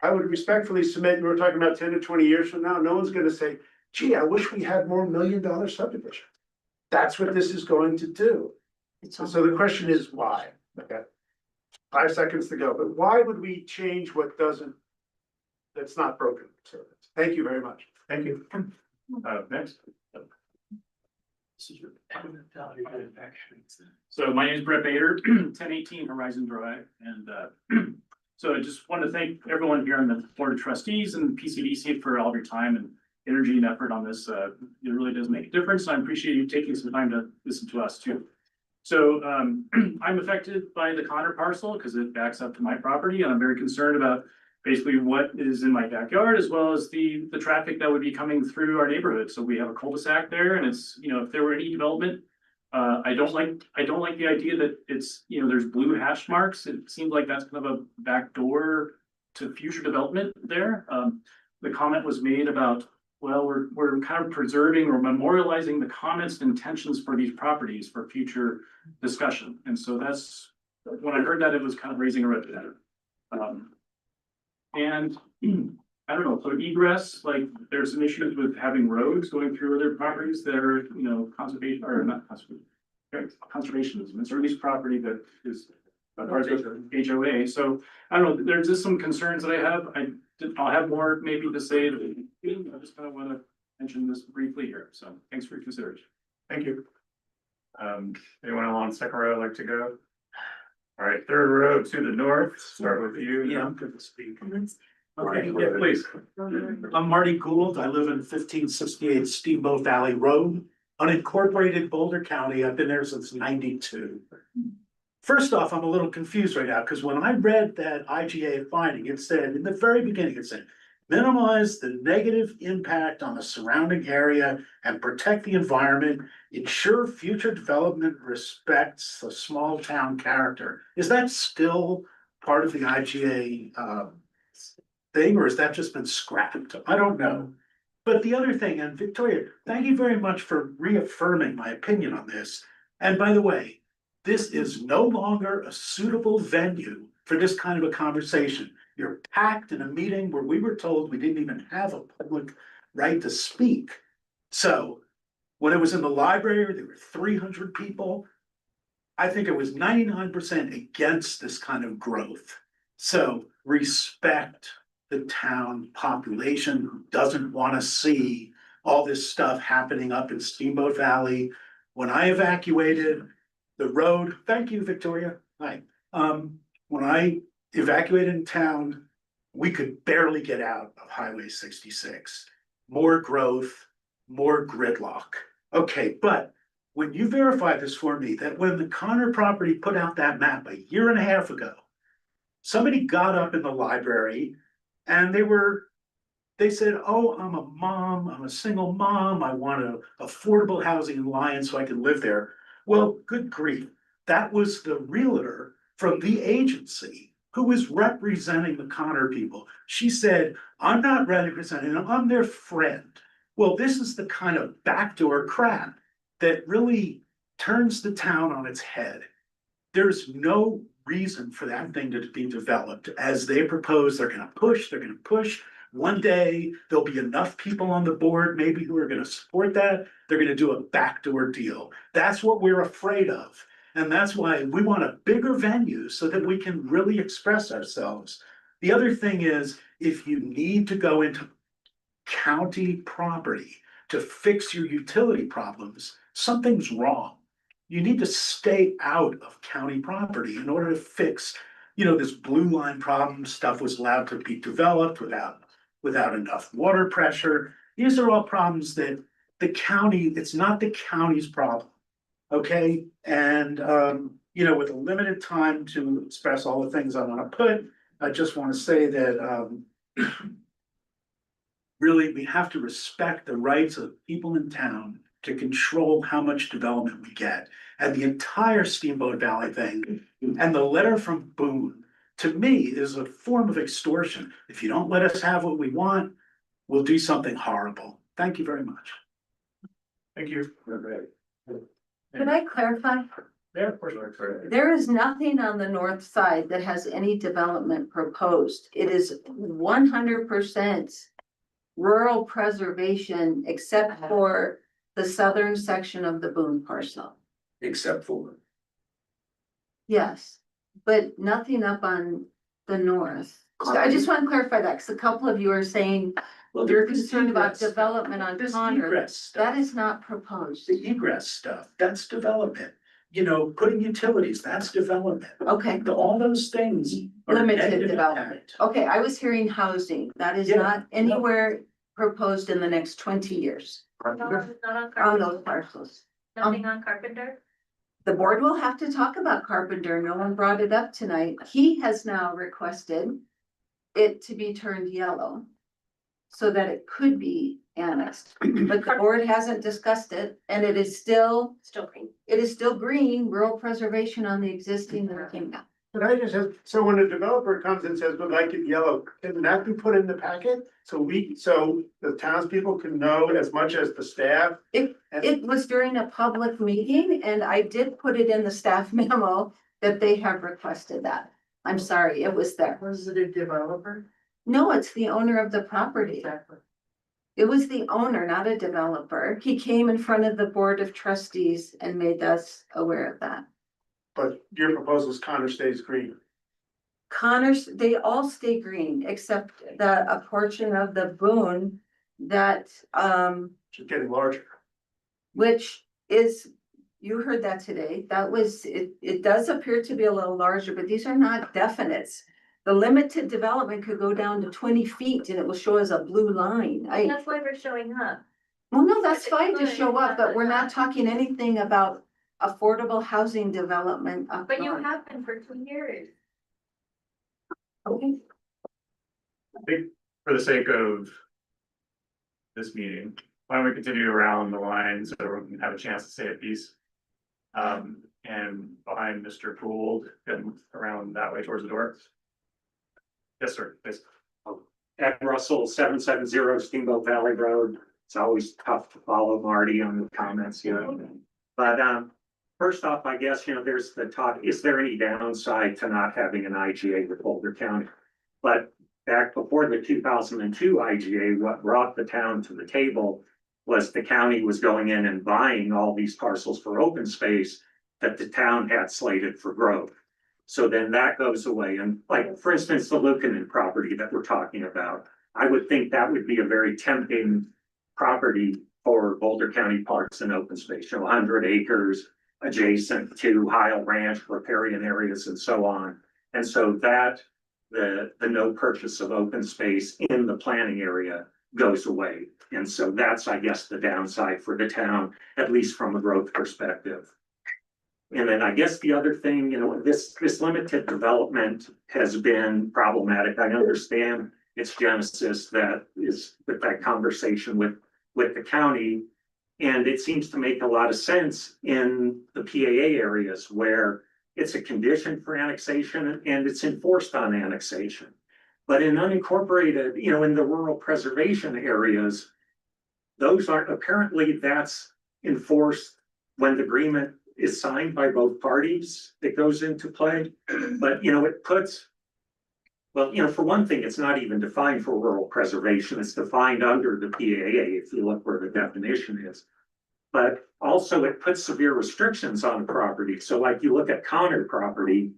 K: I would respectfully submit, we're talking about 10 to 20 years from now, no one's gonna say, gee, I wish we had more $1 million subdivisions. That's what this is going to do. So the question is why? Okay. 5 seconds to go, but why would we change what that's not broken? So thank you very much.
D: Thank you. Next. So my name is Brett Bader, 1018 Horizon Drive, and so I just want to thank everyone here on the Board of Trustees and PCDC for all of your time and energy and effort on this. It really does make a difference. I appreciate you taking some time to listen to us too. So I'm affected by the Connor parcel because it backs up to my property and I'm very concerned about basically what is in my backyard as well as the traffic that would be coming through our neighborhood. So we have a cul-de-sac there and it's, if there were any development, I don't like the idea that it's, there's blue hash marks. It seems like that's kind of a backdoor to future development there. The comment was made about, well, we're kind of preserving or memorializing the comments and intentions for these properties for future discussion. And so that's, when I heard that, it was kind of raising a red flag. And I don't know, so egress, like there's some issues with having roads going through other properties that are, conservation or not conservation. Conservationism, it's or at least property that is part of HOA. So I don't know, there's just some concerns that I have. I'll have more maybe to say. I just kind of want to mention this briefly here. So thanks for your consideration.
G: Thank you.
D: Anyone along second row like to go? All right, third row to the north, start with you.
E: Yeah, I'm good to speak.
D: Okay, yeah, please.
E: I'm Marty Gould. I live in 1568 Steamboat Valley Road, unincorporated Boulder County. I've been there since '92. First off, I'm a little confused right now because when I read that IGA finding, it said in the very beginning, it said, minimize the negative impact on the surrounding area and protect the environment, ensure future development respects the small town character. Is that still part of the IGA thing, or has that just been scrapped? I don't know. But the other thing, and Victoria, thank you very much for reaffirming my opinion on this. And by the way, this is no longer a suitable venue for this kind of a conversation. You're packed in a meeting where we were told we didn't even have a public right to speak. So when it was in the library, there were 300 people. I think it was 99% against this kind of growth. So respect the town population who doesn't want to see all this stuff happening up in Steamboat Valley. When I evacuated the road, thank you, Victoria. Hi. When I evacuated in town, we could barely get out of Highway 66. More growth, more gridlock. Okay, but when you verify this for me, that when the Connor property put out that map a year and a half ago, somebody got up in the library and they said, oh, I'm a mom, I'm a single mom, I want affordable housing in Lyons so I can live there. Well, good grief, that was the realtor from the agency who was representing the Connor people. She said, I'm not representing them, I'm their friend. Well, this is the kind of backdoor crap that really turns the town on its head. There's no reason for that thing to be developed. As they propose, they're gonna push. One day, there'll be enough people on the board, maybe who are gonna support that. They're gonna do a backdoor deal. That's what we're afraid of. And that's why we want a bigger venue so that we can really express ourselves. The other thing is, if you need to go into county property to fix your utility problems, something's wrong. You need to stay out of county property in order to fix, this blue line problem. Stuff was allowed to be developed without enough water pressure. These are all problems that the county, it's not the county's problem. Okay, and with a limited time to express all the things I want to put, I just want to say that really we have to respect the rights of people in town to control how much development we get. And the entire Steamboat Valley thing and the letter from Boone, to me, is a form of extortion. If you don't let us have what we want, we'll do something horrible. Thank you very much.
G: Thank you.
B: Could I clarify?
D: Yeah, of course.
B: There is nothing on the north side that has any development proposed. It is 100% rural preservation except for the southern section of the Boone parcel.
F: Except for.
B: Yes, but nothing up on the north. So I just want to clarify that, because a couple of you are saying you're concerned about development on Connor. That is not proposed.
E: The egress stuff, that's development. Putting utilities, that's development.
B: Okay.
E: All those things are
B: Limited
E: negative
B: development.
E: impact.
B: Okay, I was hearing housing. That is
E: Yeah,
B: not anywhere proposed in the next 20 years
O: No, not on
B: on
O: Carpenter,
B: those parcels.
O: nothing on Carpenter.
B: The board will have to talk about Carpenter. No one brought it up tonight. He has now requested it to be turned yellow so that it could be annexed, but the board hasn't discussed it, and it is still
M: green.
B: green, rural preservation on the existing working map.
K: But I just have, so when a developer comes and says, we'd like it yellow, can that be put in the packet? So the townspeople can know as much as the staff?
B: It was during a public meeting, and I did put it in the staff memo that they have requested that. I'm sorry, it was there.
L: Was it a developer?
B: No, it's the owner of the property.
L: Exactly.
B: It was the owner, not a developer. He came in front of the board of trustees and made us aware of that.
K: But your proposal is Connor stays green.
B: Connors, they all stay green, except a portion of the Boone that,
K: Just getting larger.
B: which is, you heard that today, that was, it does appear to be a little larger, but these are not definites. The limited development could go down to 20 feet and it will show as a blue line.
O: That's why we're showing up.
B: Well, no, that's fine to show up, but we're not talking anything about affordable housing development up
O: But you
B: north.
O: have been for 2 years.
B: Okay.
D: I think for the sake of this meeting, why don't we continue around the line so everyone can have a chance to say a piece? And behind Mr. Gould and around that way towards the door. Yes, sir, please.
H: Ed Russell, 770 Steamboat Valley Road. It's always tough to follow Marty on the comments, you know. But first off, I guess, you know, there's the talk, is there any downside to not having an IGA with Boulder County? But back before the 2002 IGA, what brought the town to the table was the county was going in and buying all these parcels for open space that the town had slated for growth. So then that goes away. And like, for instance, the Lucanen property that we're talking about, I would think that would be a very tempting property for Boulder County Parks and Open Space, you know, 100 acres adjacent to Heil Ranch, riparian areas and so on. And so that the no purchase of open space in the planning area goes away. And so that's, I guess, the downside for the town, at least from a growth perspective. And then I guess the other thing, you know, this limited development has been problematic. I understand its genesis that is with that conversation with the county. And it seems to make a lot of sense in the PAA areas where it's a condition for annexation and it's enforced on annexation. But in unincorporated, you know, in the rural preservation areas, those aren't, apparently that's enforced when the agreement is signed by both parties, it goes into play. But, you know, it puts, well, you know, for one thing, it's not even defined for rural preservation. It's defined under the PAA, if you look where the definition is. But also it puts severe restrictions on the property. So like you look at Connor property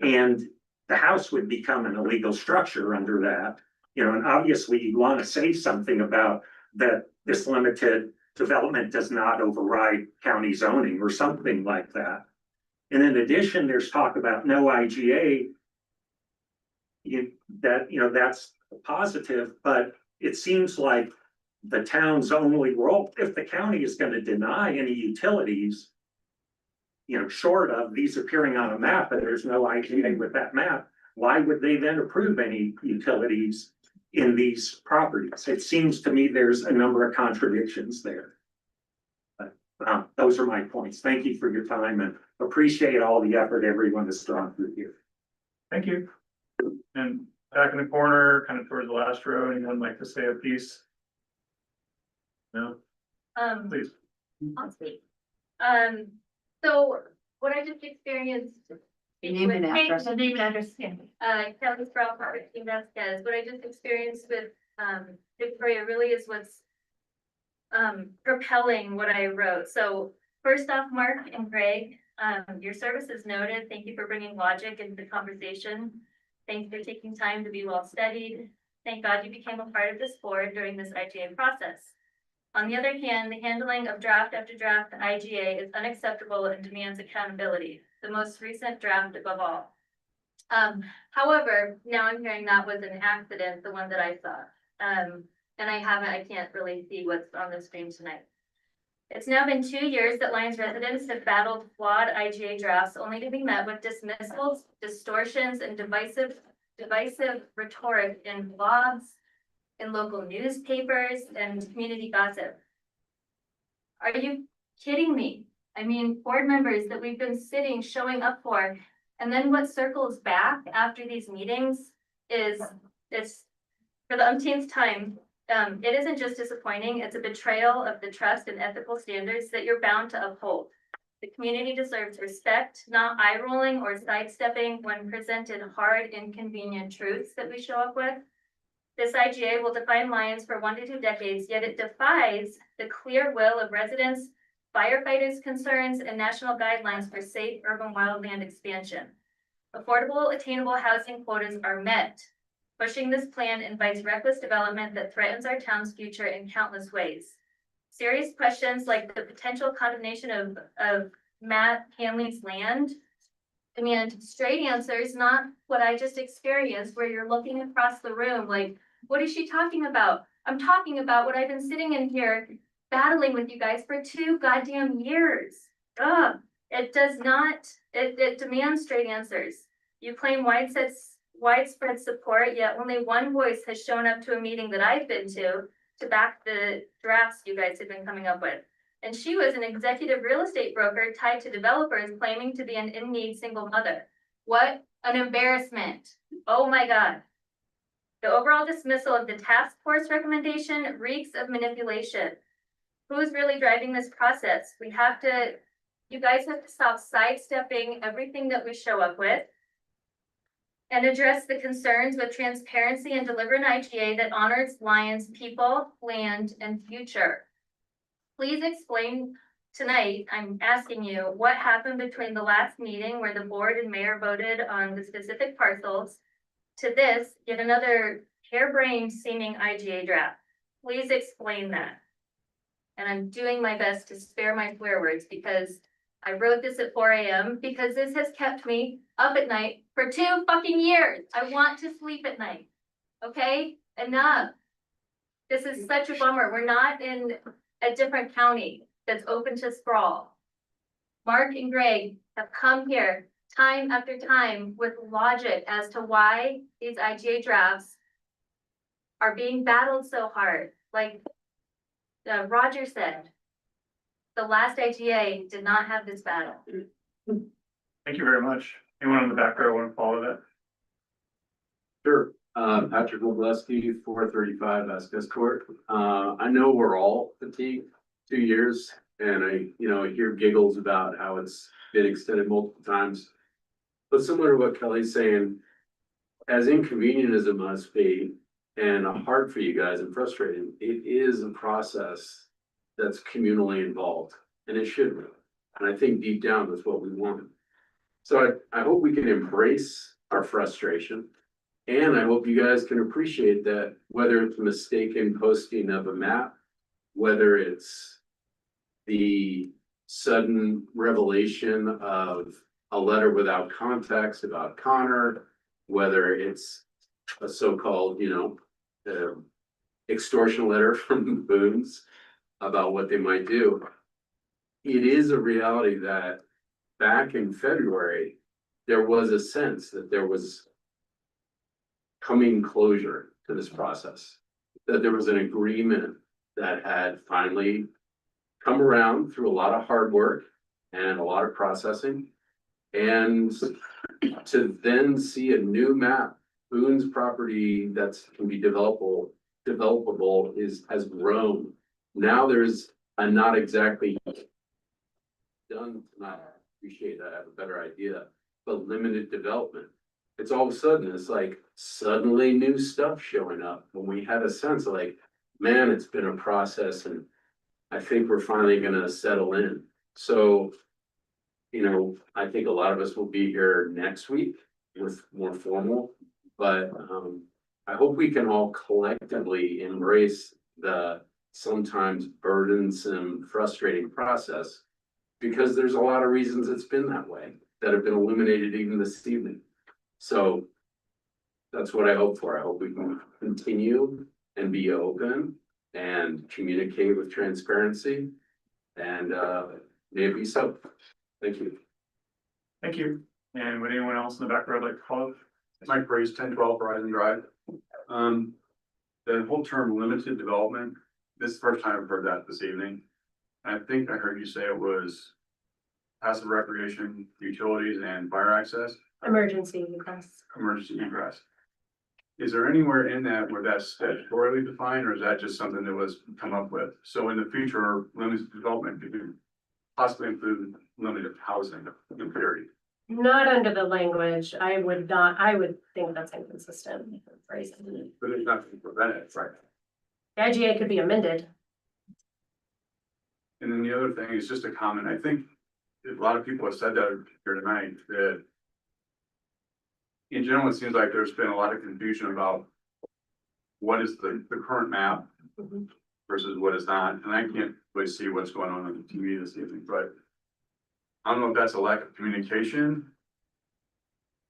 H: and the house would become an illegal structure under that. You know, and obviously you want to say something about that this limited development does not override county zoning or something like that. And in addition, there's talk about no IGA. That's positive, but it seems like the town's only role, if the county is going to deny any utilities, you know, short of these appearing on a map and there's no IGA with that map, why would they then approve any utilities in these properties? It seems to me there's a number of contradictions there. But those are my points. Thank you for your time and appreciate all the effort everyone has gone through here.
D: Thank you. And back in the corner, kind of towards the last row, anyone like to say a piece? No, please.
O: I'll speak. So what I just experienced.
B: Name and address.
O: Name and address, Kelly Sprout, 15 Vasquez. What I just experienced with, Victoria really is what's propelling what I wrote. So first off, Mark and Greg, your service is noted. Thank you for bringing logic into the conversation. Thanks for taking time to be well studied. Thank God you became a part of this board during this IGA process. On the other hand, the handling of draft after draft IGA is unacceptable and demands accountability, the most recent draft above all. However, now I'm hearing that was an accident, the one that I saw. And I can't really see what's on the screen tonight. It's now been 2 years that Lyons residents have battled flawed IGA drafts only to be met with dismissals, distortions, and divisive rhetoric in blogs, in local newspapers, and community gossip. Are you kidding me? I mean, board members that we've been showing up for, and then what circles back after these meetings is, it's for the umpteenth time. It isn't just disappointing, it's a betrayal of the trust and ethical standards that you're bound to uphold. The community deserves respect, not eye rolling or sidestepping when presented hard, inconvenient truths that we show up with. This IGA will define Lyons for 1 to 2 decades, yet it defies the clear will of residents, firefighters' concerns, and national guidelines for safe urban wildland expansion. Affordable, attainable housing quotas are met. Pushing this plan invites reckless development that threatens our town's future in countless ways. Serious questions like the potential condemnation of Matt Hanley's land demand straight answers, not what I just experienced, where you're looking across the room like, what is she talking about? I'm talking about what I've been sitting in here battling with you guys for 2 goddamn years. Ugh, it does not, it demands straight answers. You claim widespread support, yet only one voice has shown up to a meeting that I've been to back the drafts you guys have been coming up with. And she was an executive real estate broker tied to developers claiming to be an in-need single mother. What an embarrassment. Oh my God. The overall dismissal of the task force recommendation reeks of manipulation. Who's really driving this process? You guys have to stop sidestepping everything that we show up with and address the concerns with transparency and deliver an IGA that honors Lyons' people, land, and future. Please explain tonight, I'm asking you, what happened between the last meeting where the board and mayor voted on the specific parcels to this, yet another harebrained seeming IGA draft. Please explain that. And I'm doing my best to spare my swear words because I wrote this at 4 a.m. because this has kept me up at night for 2 fucking years. I want to sleep at night. Okay? Enough. This is such a bummer. We're not in a different county that's open to sprawl. Mark and Greg have come here time after time with logic as to why these IGA drafts are being battled so hard. Like Roger said, the last IGA did not have this battle.
D: Thank you very much. Anyone in the back row want to follow that?
P: Sure. Patrick Wobleski, 435 Vasquez Court. I know we're all fatigued 2 years, and I hear giggles about how it's been extended multiple times. But similar to what Kelly's saying, as inconvenient as it must be, and hard for you guys and frustrating, it is a process that's communally involved, and it should be. And I think deep down that's what we want. So I hope we can embrace our frustration. And I hope you guys can appreciate that, whether it's a mistaken posting of a map, whether it's the sudden revelation of a letter without context about Connor, whether it's a so-called, extortion letter from the Boones about what they might do. It is a reality that back in February, there was a sense that there was coming closure to this process, that there was an agreement that had finally come around through a lot of hard work and a lot of processing. And to then see a new map, Boone's property that can be developable has grown. Now there's a not exactly done, not appreciate that, I have a better idea, but limited development. It's all of a sudden, it's like suddenly new stuff showing up when we had a sense of like, man, it's been a process and I think we're finally gonna settle in. So, I think a lot of us will be here next week with more formal, but I hope we can all collectively embrace the sometimes burdensome, frustrating process, because there's a lot of reasons it's been that way that have been illuminated even this evening. So that's what I hope for. I hope we can continue and be open and communicate with transparency. And may it be so. Thank you.
D: Thank you. And would anyone else in the back row like to follow?
Q: Mike Breeze, 1012 Horizon Drive. The whole term limited development, this is the first time I've heard that this evening. I think I heard you say it was passive recreation, utilities and fire access,
C: Emergency egress.
Q: emergency egress. Is there anywhere in that where that's statutorily defined, or is that just something that was come up with? So in the future, limited development could possibly include limited housing in theory.
C: Not under the language. I would think that's inconsistent with the phrasing.
Q: But there's nothing to prevent it, right?
C: The IGA could be amended.
Q: And then the other thing is just a comment. I think a lot of people have said that here tonight, that in general, it seems like there's been a lot of confusion about what is the current map versus what is not. And I can't really see what's going on the TV this evening, but I don't know if that's a lack of communication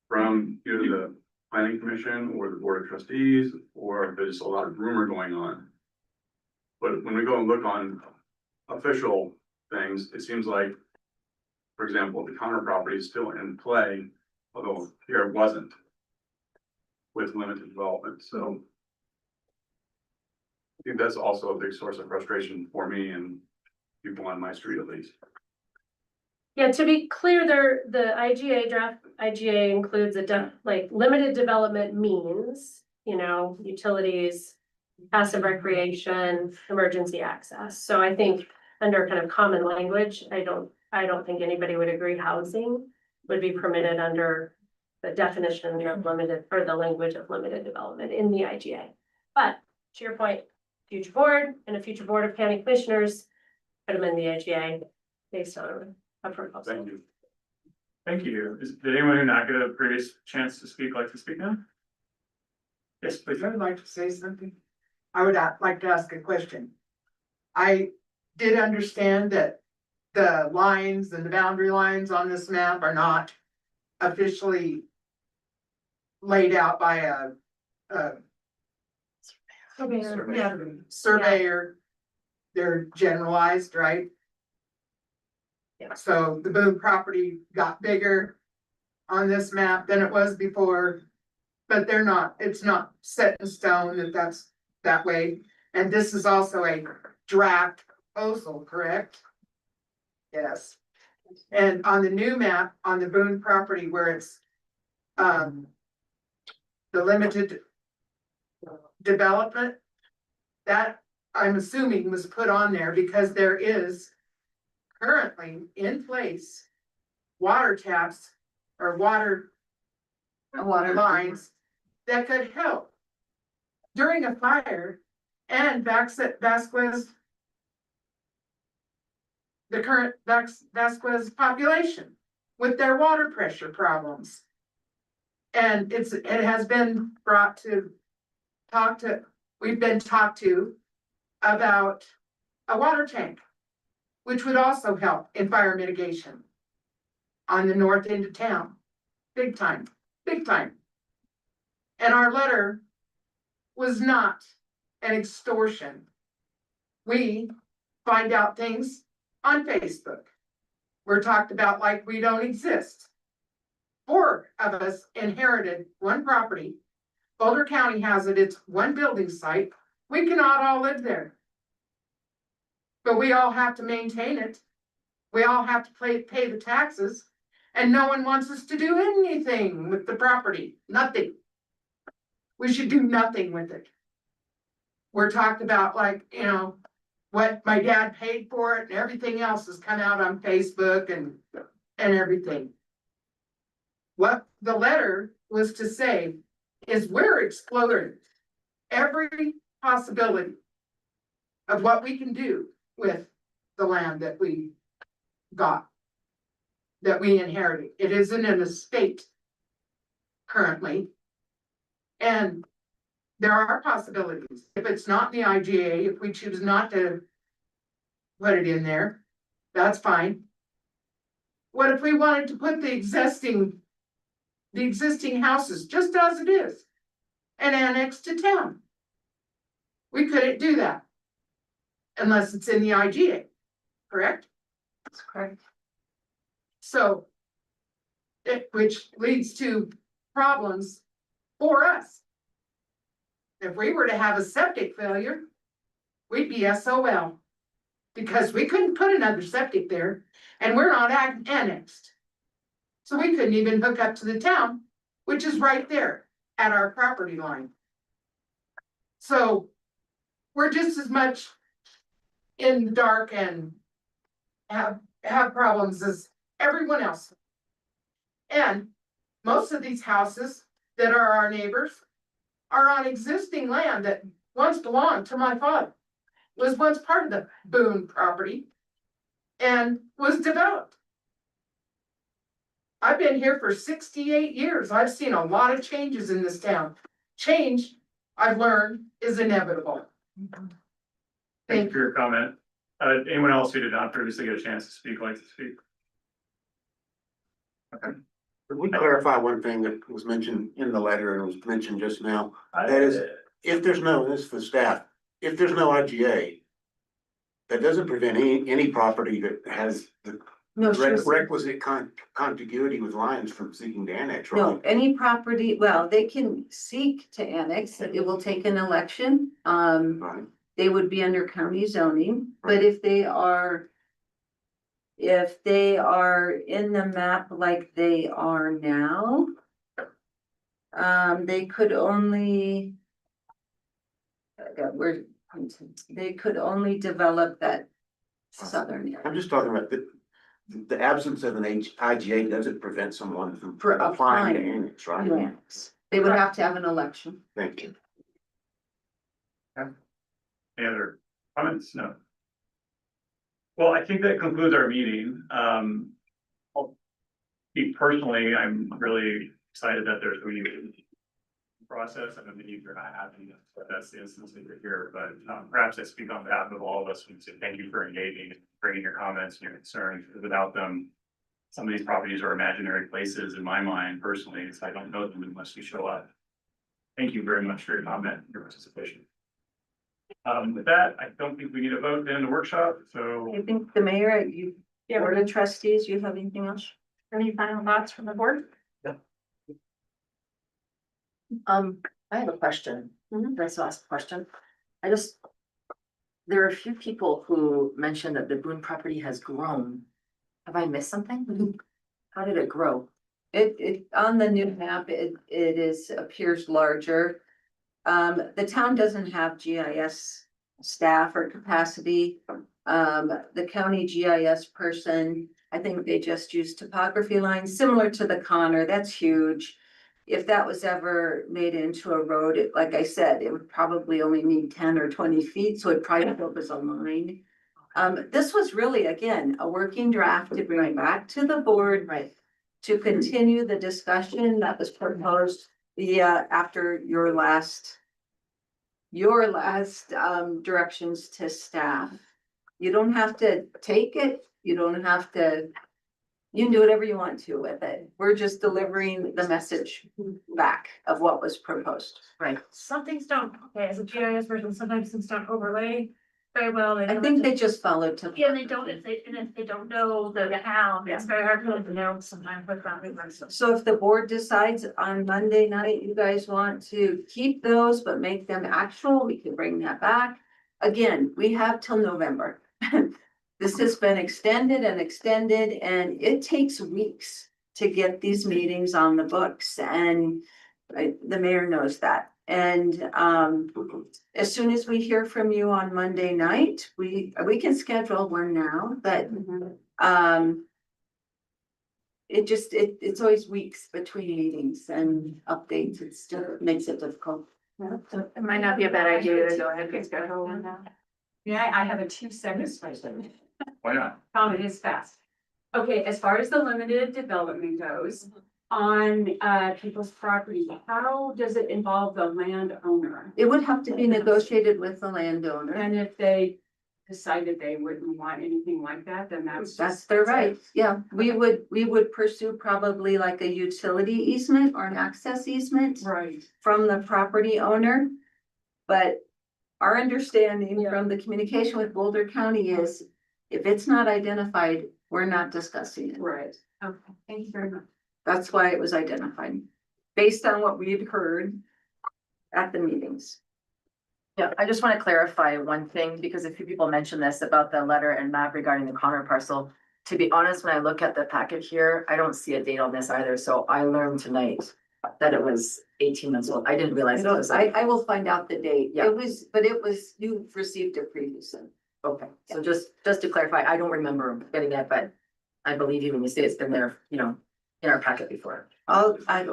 Q: from either the planning commission or the board of trustees, or if there's a lot of rumor going on. But when we go and look on official things, it seems like, for example, the Connor property is still in play, although here it wasn't with limited development. So I think that's also a big source of frustration for me and people on my street at least.
C: Yeah, to be clear, the IGA draft IGA includes like limited development means, utilities, passive recreation, emergency access. So I think under kind of common language, I don't think anybody would agree housing would be permitted under the definition of limited, or the language of limited development in the IGA. But to your point, future board and a future board of county commissioners could amend the IGA based on a proposal.
Q: Thank you.
D: Thank you. Did anyone who not get a previous chance to speak like to speak now? Yes, please.
R: I'd like to say something. I would like to ask a question. I did understand that the lines and the boundary lines on this map are not officially laid out by a surveyor. They're generalized, right?
C: Yeah.
R: So the Boone property got bigger on this map than it was before, but it's not set in stone that that's that way. And this is also a draft proposal, correct? Yes. And on the new map, on the Boone property where it's the limited development, that I'm assuming was put on there because there is currently in place water taps or water lines that could help during a fire and Vasquez, the current Vasquez population with their water pressure problems. And it has been brought to we've been talked to about a water tank, which would also help in fire mitigation on the north end of town. Big time, big time. And our letter was not an extortion. We find out things on Facebook. We're talked about like we don't exist. 4 of us inherited one property. Boulder County has it, it's one building site. We cannot all live there. But we all have to maintain it. We all have to pay the taxes. And no one wants us to do anything with the property, nothing. We should do nothing with it. We're talked about like, what my dad paid for it and everything else has come out on Facebook and everything. What the letter was to say is we're exploring every possibility of what we can do with the land that we got, that we inherited. It isn't an estate currently. And there are possibilities. If it's not in the IGA, if we choose not to put it in there, that's fine. What if we wanted to put the existing houses just as it is and annex to town? We couldn't do that unless it's in the IGA, correct?
B: That's correct.
R: So. Which leads to problems for us. If we were to have a septic failure, we'd be SOL. Because we couldn't put another septic there and we're not annexed. So we couldn't even hook up to the town, which is right there at our property line. So we're just as much in the dark and have problems as everyone else. And most of these houses that are our neighbors are on existing land that once belonged to my father. Was once part of the Boone property and was developed. I've been here for 68 years. I've seen a lot of changes in this town. Change, I've learned, is inevitable.
D: Thank you for your comment. Anyone else who did not previously get a chance to speak, like to speak? Okay.
F: Could we clarify one thing that was mentioned in the letter and was mentioned just now? That is, if there's no, this is for staff, if there's no IGA, that doesn't prevent any property that has the
B: No, sure.
F: requisite contiguity with lines from seeking to annex, right?
B: No, any property, well, they can seek to annex, it will take an election,
F: Right.
B: they would be under county zoning, but if they are. If they are in the map like they are now. They could only. They could only develop that southern area.
F: I'm just talking about the absence of an IGA doesn't prevent someone from
B: For
F: applying to
B: applying.
F: annex, right?
B: Yes. They would have to have an election.
F: Thank you.
D: Any other comments? No. Well, I think that concludes our meeting. Me personally, I'm really excited that there's going to be a process. I don't think you're not having it, but that's the instance that you're here. But perhaps I speak on behalf of all of us and say thank you for engaging, bringing your comments and your concerns. Because without them, some of these properties are imaginary places in my mind personally, so I don't know them unless you show up. Thank you very much for your comment and your participation. With that, I don't think we need a vote to end the workshop, so.
B: I think the mayor, you, board of trustees, you have anything else?
A: Any final thoughts from the board?
J: I have a question. Can I still ask a question? There are a few people who mentioned that the Boone property has grown. Have I missed something? How did it grow?
B: It, on the new map, appears larger. The town doesn't have GIS staff or capacity. The county GIS person, I think they just use topography lines similar to the Connor. That's huge. If that was ever made into a road, like I said, it would probably only need 10 or 20 feet, so it probably built as a line. This was really, again, a working draft to bring back to the board.
J: Right.
B: To continue the discussion that was proposed after your last directions to staff. You don't have to take it, you don't have to, you can do whatever you want to with it. We're just delivering the message back of what was proposed.
J: Right.
I: Some things don't, okay, as a GIS person, sometimes things don't overlay very well.
B: I think they just followed to.
I: Yeah, they don't, if they don't know the town, it's very hard for them to know sometimes what that means.
B: So if the board decides on Monday night, you guys want to keep those, but make them actual, we can bring that back. Again, we have till November. This has been extended and it takes weeks to get these meetings on the books, and the mayor knows that. And as soon as we hear from you on Monday night, we can schedule one now, but it's always weeks between meetings and updates. It still makes it difficult.
A: So it might not be a bad idea to go ahead and schedule one now.
S: Yeah, I have a 2 seconds question.
D: Why not?
S: Comment is fast. Okay, as far as the limited development goes, on people's property, how does it involve the landowner?
B: It would have to be negotiated with the landowner.
S: And if they decided they wouldn't want anything like that, then
B: That's their right. Yeah, we would pursue probably like a utility easement or an access easement.
S: Right.
B: From the property owner. But our understanding from the communication with Boulder County is If it's not identified, we're not discussing it.
S: Right, okay, thank you very much.
B: That's why it was identified, based on what we had heard at the meetings.
J: Yeah, I just want to clarify one thing, because a few people mentioned this about the letter and map regarding the Connor parcel. To be honest, when I look at the packet here, I don't see a date on this either, so I learned tonight that it was 18 months old. I didn't realize it was.
B: I will find out the date.
J: Yeah.
B: It was, you received it previously.
J: Okay, so just to clarify, I don't remember getting it, but I believe you when you say it's been there, you know, in our packet before.
B: I'll try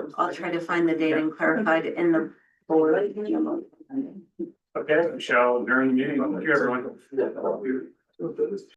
B: to find the date and clarify it in the board.
D: Okay, we shall adjourn the meeting. Thank you, everyone.